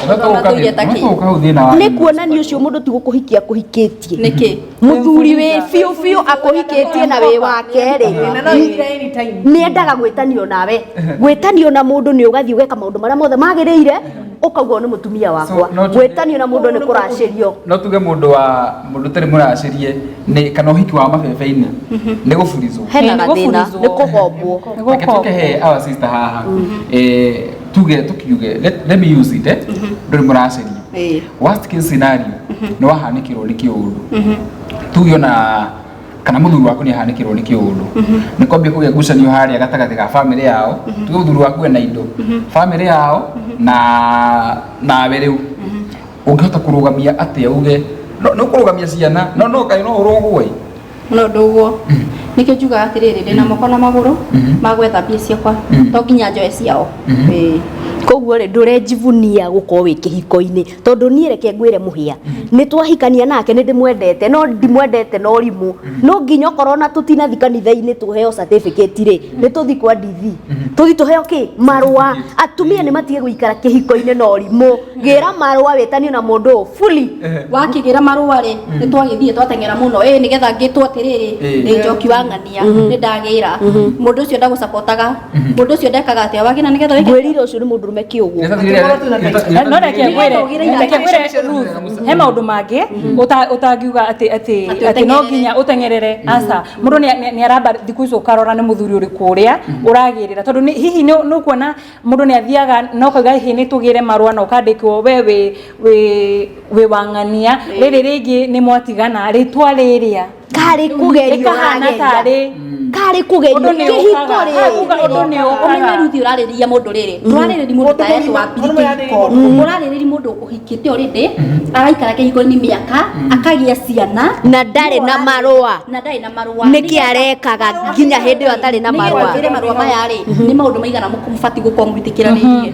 ni kuonania ucio mundu ti gukuhikia kuhikitie niki muthuri wi fiu akuhikitie na wi wake ri ni endaga gwitanio nawe gwitanio na mundu ni ugathii ugeka maundu maria mothe magiriire ukauga ni mutumia wakwa gwitanio na mundu ni kuracirio no tuge mundu tari muracirie ni kana uhiki wa mabebe-ini ni guburizwo hena gathina ni kugombwo he our sister haha tukiuge let me use it nduri muracirie worst case scenario no wahanikirwo ni kiundu tuge ona kana muthuri waku ni ahanikirwo ni kiundu ni kwambia kugia ngucanio haria gatagati ga family yao tuge muthuri waku ena indo family yao na we riu ungihota kurugamia atia uge no kurugamia ciana no kai no urogwe no nduguo nikio njuga atiriri ndina moko na maguru magwetha mbia ciakwa to nginya njoe ciao koguo ri ndurejivunia gukorwo wi kihiko-ini tondu nie reke ngwire muhia ni twahikania nake ni ndimwendete no ndimwendete no rimu no nginya okorwo na tutinathi kanitha-ini tuheo certificate ri ni tuthi kwa DV tuthi tuheo ki marua atumia ni matige guikara kihiko-ini no rimu gira marua witanio na mundu fully wakigira marua ri ni twagithie twatengera muno nigetha ngitwo atiriri ni njoki wangania ni ndagira mundu ucio ndagusapotaga mundu ucio ndekaga atia wagina nigetha wike ngwirire ucio ni mundu rume kiugo no reke ngwire he maundu mangi utangiuga ati no nginya utengerere asa mundu ni aramba thiku icio ukarora ni muthuri uriku uria uragirira tondu hihi no kuona mundu ni athiaga no kauga hihi ni tugire marua no kandikwo we wangania riri ringi ni mwatigana ritwa riria kari kugerio tari kari kugerio kihiko ri undu ni umenye ruthi urariria mundu riri turariria mundu ta yesu wa kihiko urariria mundu ukuhikite already araikara kihiko-ini miaka akagia ciana na ndari na marua niki arekaga nginya hindi yo atari na marua marua maya ri ni maundu maigana mukubati gukomwitikira ni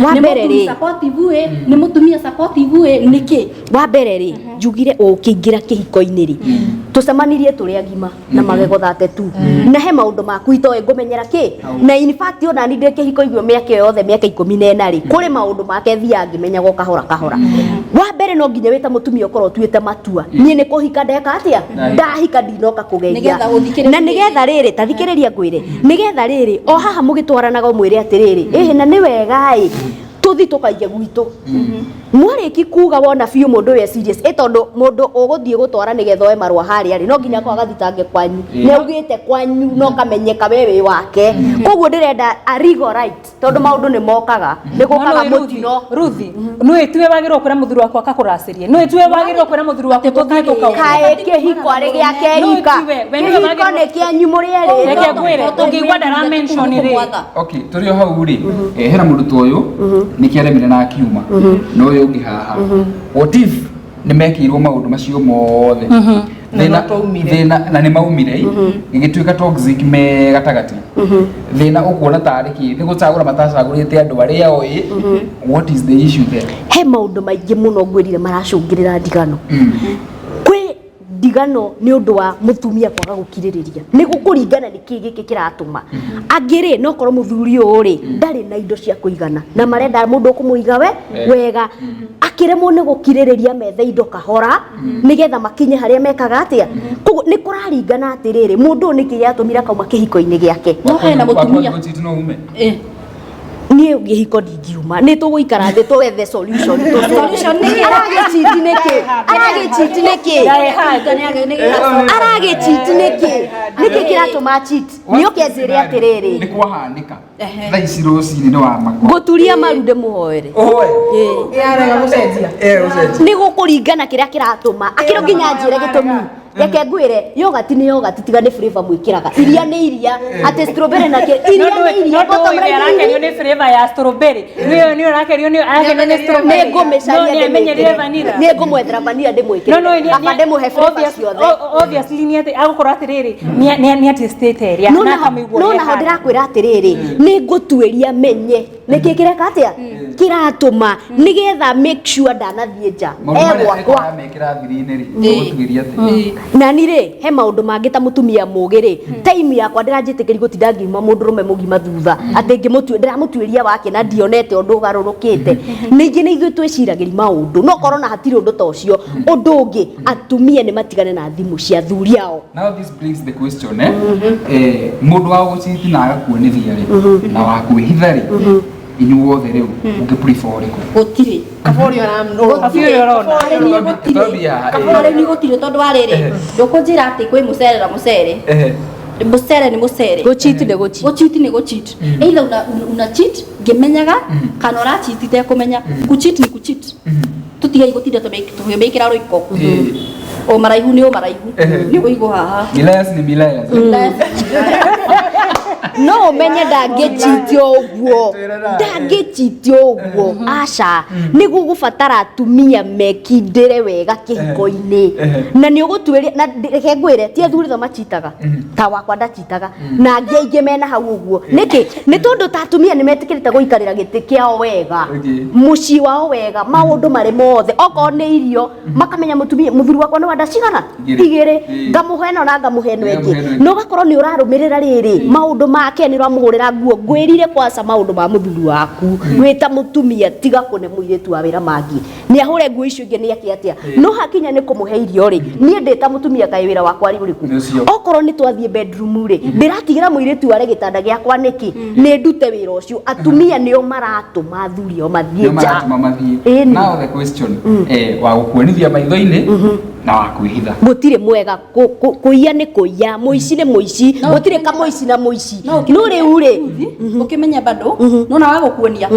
wa mbere ri supportive ni mutumia supportive niki wa mbere ri njugire ukiingira kihiko-ini ri tucemanirie turi agima na magego thate tu na he maundu maku itoe ngumenyera ki na in fact ona ni ndike hiko igwe miaka yothe miaka 14 ri kuri maundu make thia ngimenyaga kahora kahora wa mbere no nginya wita mutumia ukorwo tuite matua nie ni kuhika ndeka atia ndahika ndinoka kugeria na nigetha riri tathikiriria ngwire nigetha riri o haha mugitwaranaga mwire atiriri na ni wega tuthi tukaige gwitu mwariki kuga wona biu mundu we serious tondu mundu uguthie gutwara nigetha we marwa haria ri no nginya kwa gathitange kwanyu ni ugite kwanyu no kamenyeka wewe wake koguo ndirenda a legal right tondu maundu ni mokaga ni gukaga mutino ruthi no etwe wagirwo kwira muthuri wakwa akakuracirie no etwe wagirwo kwira muthuri wakwa tukauka kae kihiko ari giake hika kihiko ni kianyu muri eri reke ngwire ungigwa ndara mention ri okay turi o hau ri hera mundu to uyu ni kiaremire na akiuma no uyu ungi haha what if ni mekirwo maundu macio mothe thina na ni maumire igituika toxic me gatagati thina ukuona tariki ni gucagura matacagurite andu aria oi what is the issue there he maundu maingi muno ngwirire maracungirira ndigano ndigano ni undu wa mutumia kwaga gukiririria ni gukuringana ni kigiki kiratuma angiri no korwo muthuri uri ndari na indo cia kuigana na marenda mundu kumuiga wega akiremwo ni gukiririria metha indo kahora nigetha makinye haria mekaga atia ni kuraringana atiriri mundu ni kiyatumira kauma kihiko-ini giake no hena mutumia nie ngihiko ndingiuma ni tuguikara thi tugethe solution ni aragechiti niki kiratuma cheat ni ukezire atiriri ni kwahanika thaa ici rucini ni wa mako guturia marude muhoere yarega gucenjia ni gukuringana kiria kiratuma akiro nginya njire gitumi reke ngwire yogati ni yogati tiga ni flavor mwikiraga iria ni iria ati strawberry na iria ni iria bottom right ni flavor ya strawberry ni arakerio ni arakerio ni strawberry ni ngumecaria ni vanilla ni ngumwethera vanilla ndimwikire aba ndimuhe flavor ciothe obviously ni ati agukora atiriri ni ati state area na kamigwo no na ndirakwira atiriri ni ngutueria menye niki kireka atia kiratuma nigetha make sure ndanathie nja egwakwa mekira thiri-ini ri gutugiria ati na nire he maundu mangi ta mutumia mugiri time yakwa ndiranjitikiri gutinda ngiuma mundu rume mugima thutha ati ndiramutuiria wake na ndionete undu garurukite ningi ni ithu twiciragiri maundu no korona hatiri undu ta ucio undu ungi atumia ni matigane na thimu cia thuri ao. Now this brings the question mundu wa guciti na agakuonithia ri na wa kwihitha ri inyuothe riu ungiprefer uriku gutiri kabori orona ni gutiri tondu wariri ndukunjira ati kwi mucerera mucere mucere ni mucere guchiti ni guchiti either una cheat ngimenyaga kana ura cheat te kumenya guchiti ni guchiti tutigai gutira tumekira roiko O maraihu ni o maraihu. Ni uigo haha. Milayas ni milayas. No menye ndangĩchitio ũguo ndangĩchitio ũguo aca nĩ gũgũbatara atumia mekindĩre wega kĩhiko-inĩ na nĩ ũgũtuĩria na reke ngwĩre ti athuri tho machitaga ta wakwa ndachitaga na angĩ aingĩ mena hau ũguo nĩkĩ nĩ tondũ ta atumia nĩ metĩkĩrĩte gũikarĩra gĩtĩ kĩao wega mũciĩ wao wega maũndũ marĩ mothe okorwo nĩ irio makamenya mũthuri wakwa nĩ wanda cigana igĩrĩ ngamũhe ĩno na ngamũhe ĩno ĩngĩ no gakorwo nĩ ũrarũmĩrĩra rĩrĩ maũndũ make nĩ ramũhũrĩra nguo ngwĩrire kwaca maũndũ ma mũthuri waku wĩta mũtumia tiga kũne mũirĩtu wa wĩra mangĩ nĩ ahũre nguo icio ingĩ nĩ akĩatia no hakinya nĩ kũmũhe irio rĩ niĩ ndĩta mũtumia kaĩ wĩra wakwa rĩ ũrĩkũ okorwo nĩ twathiĩ bedroom rĩ ndĩratigĩra mũirĩtu ware gĩtanda gĩakwa nĩkĩ nĩ ndute wĩra ũcio atumia nĩo maratũma athuri o mathiĩ nja now the question wa gũkuonithia maitho-inĩ na wa kwĩhitha gũtirĩ mwega kũiya nĩ kũiya mũici nĩ mũici gũtirĩ kamũici na mũici no rĩu rĩ ũkĩmenya bado nona wa gũkuonia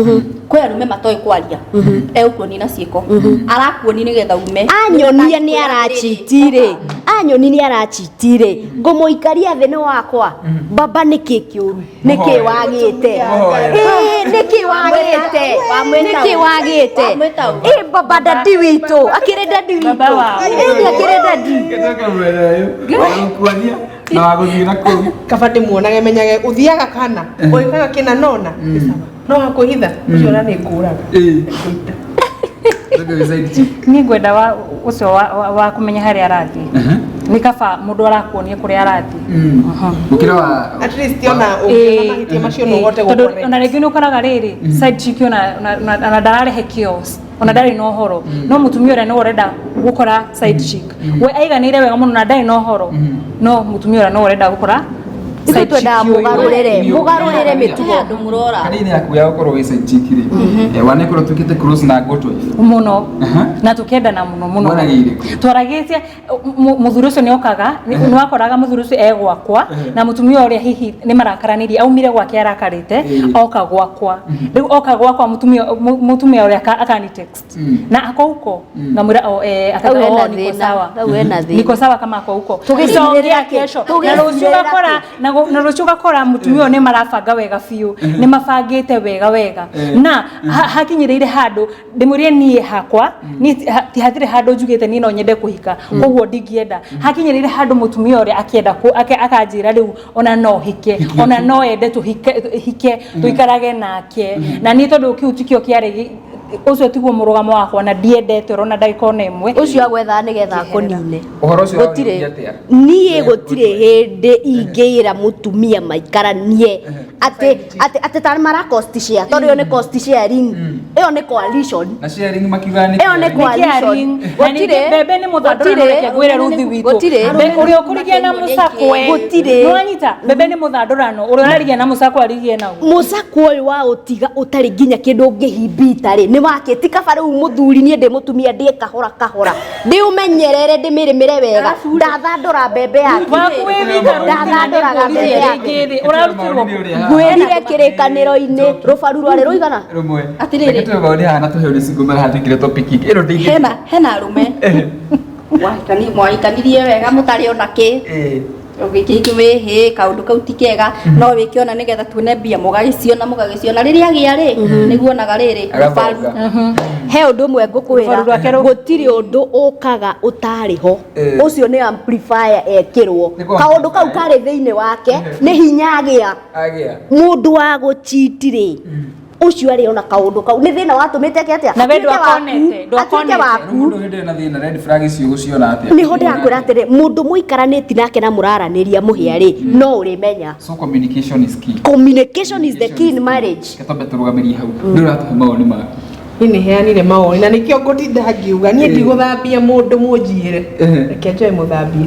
kwĩ arume matoĩ kwaria egũkuonia na ciĩko arakuonia nĩgetha ume anyonia nĩ arachitire anyoni nĩ arachitire ngũmũikaria thĩ nĩ wakwa baba nĩkĩ kĩũru nĩkĩ wagĩte nĩkĩ wagĩte nĩkĩ wagĩte baba dadi witũ akĩrĩ dadi witũ akĩrĩ dadi kuonia na wagũthiĩ na kũu kaba ndĩmuonage menyage ũthiaga kana ũĩkaga kĩna nona no hakũhitha ũcio na nĩ ngũraga ni ngwenda ucio wa kumenya harĩa arathiĩ ni kaba mũndũ arakuonia kũrĩa arathiĩ gũkĩra wa at least ona ũngĩona macio no ũhote gũkoreka ona rĩngĩ nĩ ũkoraga rĩrĩ side chick ona ndararehe kios ona ndarĩ na ũhoro no mũtumia ũrĩa no ũrenda gũkora side chick we aiganĩire wega mũno na ndarĩ na ũhoro no mũtumia ũrĩa no ũrenda gũkora side chick mũgarũrĩre mĩtugo andũ mũrora kanini yaku ya gũkorwo wĩ side chick rĩ wana ĩkorwo twĩkĩte close na ngotwe mũno na tũkendana mũno twaragĩtie mũthuri ũcio nĩ okaga nĩ wakoraga mũthuri ũcio egwakwa na mũtumia ũrĩa hihi nĩ marakaranĩrie aumire gwake arakarĩte oka gwakwa rĩu oka gwakwa mũtumia ũrĩa akani text na ako huko ngamwĩra akatoa niko sawa kama ako huko tũgĩcongea kesho na rũciũ gakora na rũciũ gakora mũtumia ũyũ nĩ marabanga wega biũ nĩ mabangĩte wega na hakinyĩrĩire handũ ndĩmũrie niĩ hakwa ti hatirĩ handũ njugĩte niĩ no nyende kũhika koguo ndingĩenda hakinyĩrĩire handũ mũtumia ũrĩa akĩenda akanjĩra rĩu ona no hike ona no ende tũhike tũikarage nake na niĩ tondũ kĩu tikĩo kĩarĩ ucio tiguo mũrũgamo wakwa na ndiendete rona ndagĩka ona ĩmwe ũcio agwetha nĩgetha akũnine ũhoro ũcio atĩa niĩ gũtirĩ hĩndĩ ingĩĩra mũtumia maikaranie atĩ ta marakosti share tondũ ĩyo nĩ cost sharing ĩyo nĩ coalition na sharing makiuga nĩ ĩyo nĩ coalition gũtirĩ bebe nĩ mũthandũra reke ngwĩre ruthi witũ ũrĩa ũkũrigia na mũcakwe gũtirĩ nĩwanyita bebe nĩ mũthandũrano ũrĩa ũrarigia na mũcakwe arigie naũ mũcakwe ũyũ wa ũtiga ũtarĩ nginya kĩndũ ũngĩhimbita rĩ nĩ wakĩti kaba rĩu mũthuri niĩ ndĩ mũtumia ndĩ kahora ndĩũmenyerere ndĩmĩrĩmĩre wega ndathandũra mbembe yaku ndathandũraga mbembe yaku ngwĩrire kĩrĩkanĩro-inĩ rũbaru rwarĩ rũigana atĩrĩrĩ tũbaũni hana tũheo nĩ cingũ marahandĩkire topic ĩno ndĩngĩ hena arũme mwahikanirie wega mũtarĩ ona kĩ ũgĩkĩiki wĩhĩ kaũndũ kau ti kega no wĩkĩona nĩgetha tuone mbia mũgagĩciona rĩrĩa gĩa rĩ nĩguonaga rĩrĩ he ũndũ ũmwe ngũkwĩra gũtirĩ ũndũ ũkaga ũtarĩ ho ũcio nĩ amplifier ekĩrwo kaũndũ kau karĩ thĩinĩ wake nĩ hinya agĩa mũndũ wa gũchitirĩ ucio ari ona kaundu kau ni thina watumite atia na wedu akonete waku mundu hindi na thina red flag icio guciona atia ni ho ndakwira atiri mundu muikaraniti nake na muraraniria muhiari no urimenya so communication is key the key in marriage katombe turugamirie hau ni uratuhe maoni ma ni heanire maoni na nikio ngutinda ngiuga nie ndigũthambia mundu munjire reke njoe muthambia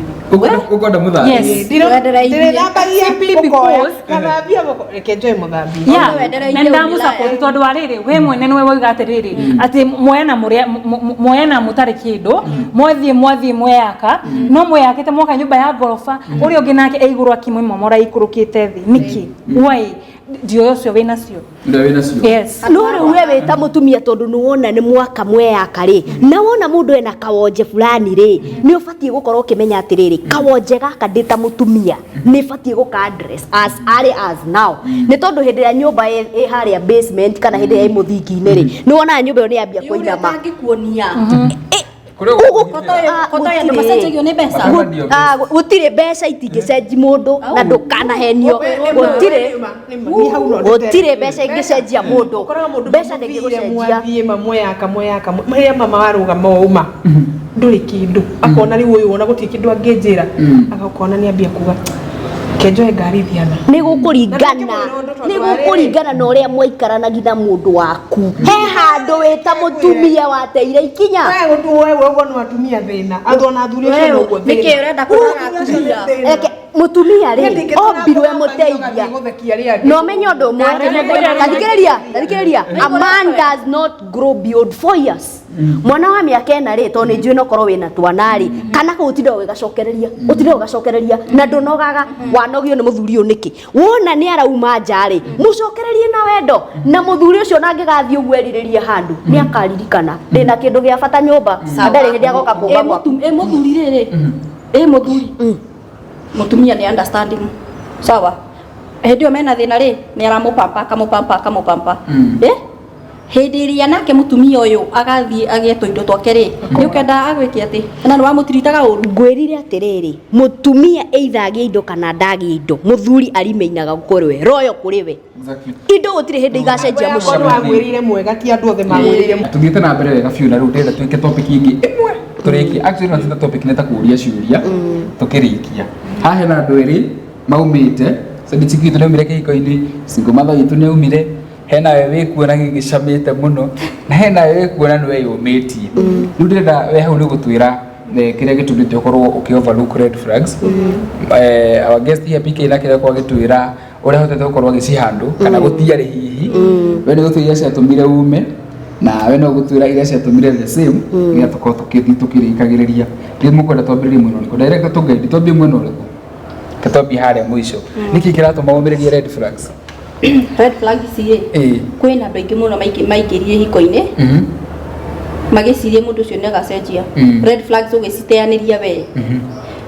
ugonda muthambia yes ndirethambagia simply because kathambia reke njoe muthambia na ndamusupport tondu wa riri we mwene niwe woiga atiriri ati moyana mutari kindu mwathie mweyaka no mweyakite mwoka nyumba ya gorofa uri ungi nake eiguru akimwe momora ikurukite thi niki why ndio cio wina cio ndio wina cio yes no riu we ta mutumia tondu ni wona ni mwaka mweyaka ri na wona mundu ena kawonje fulani ri ni ubatie gukorwo ukimenya atiriri kawonje gaka ndita mutumia ni batie guka address as early as now ni tondu hindi ya nyumba haria basement kana hindi ya muthingi-ini ri ni wona nyumba iyo ni yambia kuinama ngikuonia gutire mbeca itingicenji mundu na ndukanahenio gutire mbeca ingicenjia mundu mbeca ndingigucenjia mweyaka mama warugama uma nduri kindu akona riu uyu wona gutie kindu angijira agakona ni ambia kuga kenjoe ngari thiana ni gukuringana na uria mwaikaranagia na mundu waku he handu wita mutumia wateire ikinya wewe ugo no atumia thina athona athuri ucio ugo thina niki urenda kuraga atumia mutumia ri ombirwe muteithia no menyo ndo mwe thikiriria a man does not grow beyond 4 years mwana wa miaka ena ri to ni njui no korwo wina twana ri kana gutindo ugacokereria na ndunogaga wanogio ni muthuri uyu niki wona ni arauma nja ri mucokererie na wendo na muthuri ucio nangigathie uguo eririririe handu ni akaririkana ndina kindu gia bata nyumba ndari hindi agoka kumba gwaku muthuri riri muthuri mutumia ni understanding sawa hendio mena thina ri ni aramupampa kamupampa hindi iria nake mutumia uyu agathie agetwo indo twake ri ni ukenda agwike ati na ni wamutiritaga uru ngwirire atiriri mutumia eithagie indo kana ndagie indo muthuri arimeinaga gukorwe royo kuriwe indo gutire hindi igacenjia mukono wagwirire mwega ti andu othe magwirire tugite na mbere wega fiu na riu ndenda twike topic ingi imwe turiki actually na topic neta kuria ciuria tukirikia hahe na andu eri maumite sabitiki tunaumire kihiko-ini singo matha itu ni umire hena wewe kuona gicamite muno na hena wewe kuona ni wewe umetie riu ndenda we hau ni gutwira kiria gitumite ukorwo ukioverlook red flags our guest here PK na kiria kwa gitwira uria hotete ukorwo gicihandu kana gutiari hihi we ni gutwira cia tumire ume na we no gutwira iria cia tumire the same ni atuko tukirikagiriria ri mukwenda twambiririe mwino niko direct tungaidi twambie mwino riku katwambie haria mwisho niki kiratuma umiririe red flags red flag ici kwina andu aingi muno maikirie hiko-ini magicirie mundu ucio ni agacenjia red flags ugiciteaniria we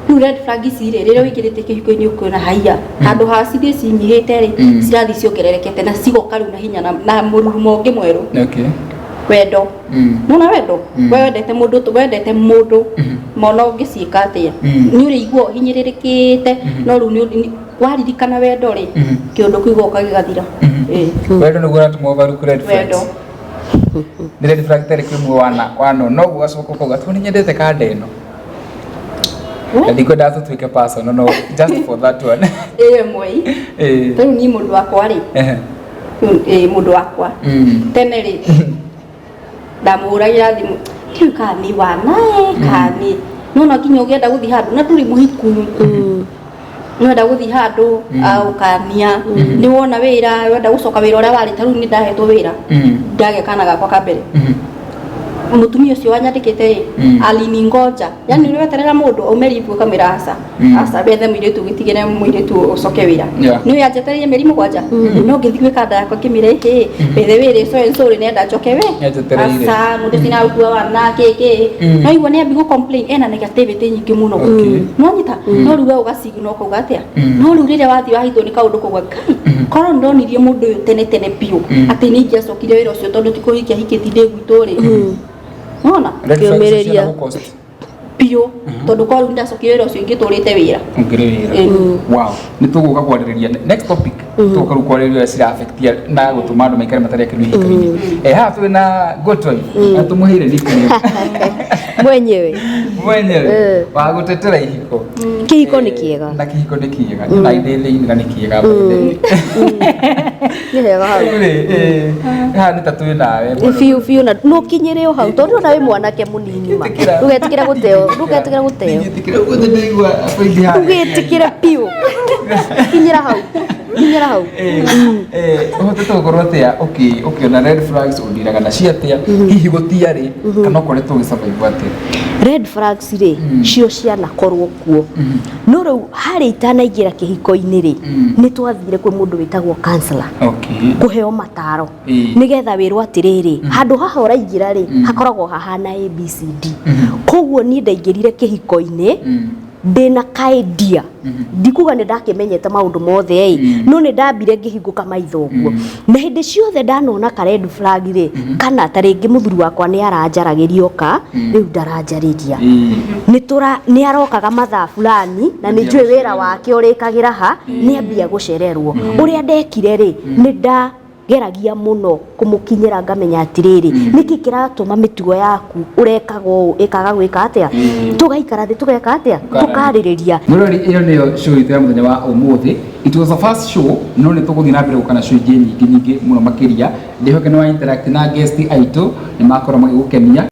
riu red flag ici ri riria wikirite kihiko-ini ukona haiya handu ha cithie cinyihite ri cirathi ciongererekete na cigoka riu na hinya na mururumo ungi mweru wendo muna wendo wendete mundu mona ungiciika atia ni urigwo hinyiririkite no riu waririkana wendo ri kiundu kigoka gigathira wendo ni gura tumovaruku red flags ni red flag tari kimwe wana no gugacoka kuga tu ni nyendete kanda ino ndiko ndato twike person no just for that one mwei riu ni mundu wakwa ri mundu wakwa tene ri ndamuragira thimu tiu kani wanae kani no nginya ugienda guthi handu na turi muhiku nwenda guthi handu au kania ni wona wira wenda gucoka wira uria wari taru ni ndahetwo wira ndage kana gakwa kambere mutumia ucio wanyandikite aliningoja yani uri weterera mundu umeribu kamera asa bethe muiretu gitigire muiretu ucoke wira ni yanjetereire merimu gwanja no ngithigwe kanda yakwa kimire bethe wire so ensori nenda njoke we asa mundu sina ugua wana keke no igwa ni ambigo complain ena negativity nyingi muno no nyita no ruga ugasigno ko gatia no rurire wathi wahitwo ni kaundu kugwa kai koro ndonirie mundu uyu tene piu ati ni ngiacokire wira ucio tondu tikuhikia hikiti ndi gwituri Nona kiumireria pio tondu kwa runda sokiro ucio ingiturite wira wow ni tuguka kwaririria next topic tuguka kwaririria sira affectia na gutuma andu maikare matari akinu hikaini ha tu na gotoi atumuhire likani mwenyewe wa gutetera ihiko kihiko ni kiega na kihiko ni kiega na idele ni ni kiega ni hega hau ha ni tatu nawe fiu na no kinyire o hau tondu nawe mwanake munini ma ugetikira guteo ugetikira guteo ugetikira piu kinyira hau nginyira hau uhotete gukorwo atia ukiona red flags undiraga na ciatia hihi gutiari kana ukoretwo ugisurvive atia red flags ri cio ciana korwo kuo no riu hari itanaingira kihiko-ini ri ni twathire kwi mundu witagwo counselor kuheo mataro nigetha wirwo atiriri handu haha uraingira ri hakoragwo hahana ABCD koguo ni ndaingirire kihiko-ini ndina kaidia ndikuga ni ndakimenyete maundu mothe no ni ndambire ngihinguka maitho guo na hindi ciothe ndanona ka red flag ri kana taringi muthuri wakwa ni aranjaragiria oka riu ndaranjariria ni arokaga mathaa fulani na ni njui wira wake urikagira ha ni ambia gucererwo uria ndekire ri ni geragia muno kumukinyira ngamenya atiriri niki kiratuma mitugo yaku urekago ikaga gwika atia tugaikara thi tugeka atia tukaririria murori iyo niyo show itu ya muthenya wa umuthi. It was a first show no ni tuguthii na mbere gukana show nyingi muno makiria ndihoke ni wa interact na guest aitu ni makora magigukenia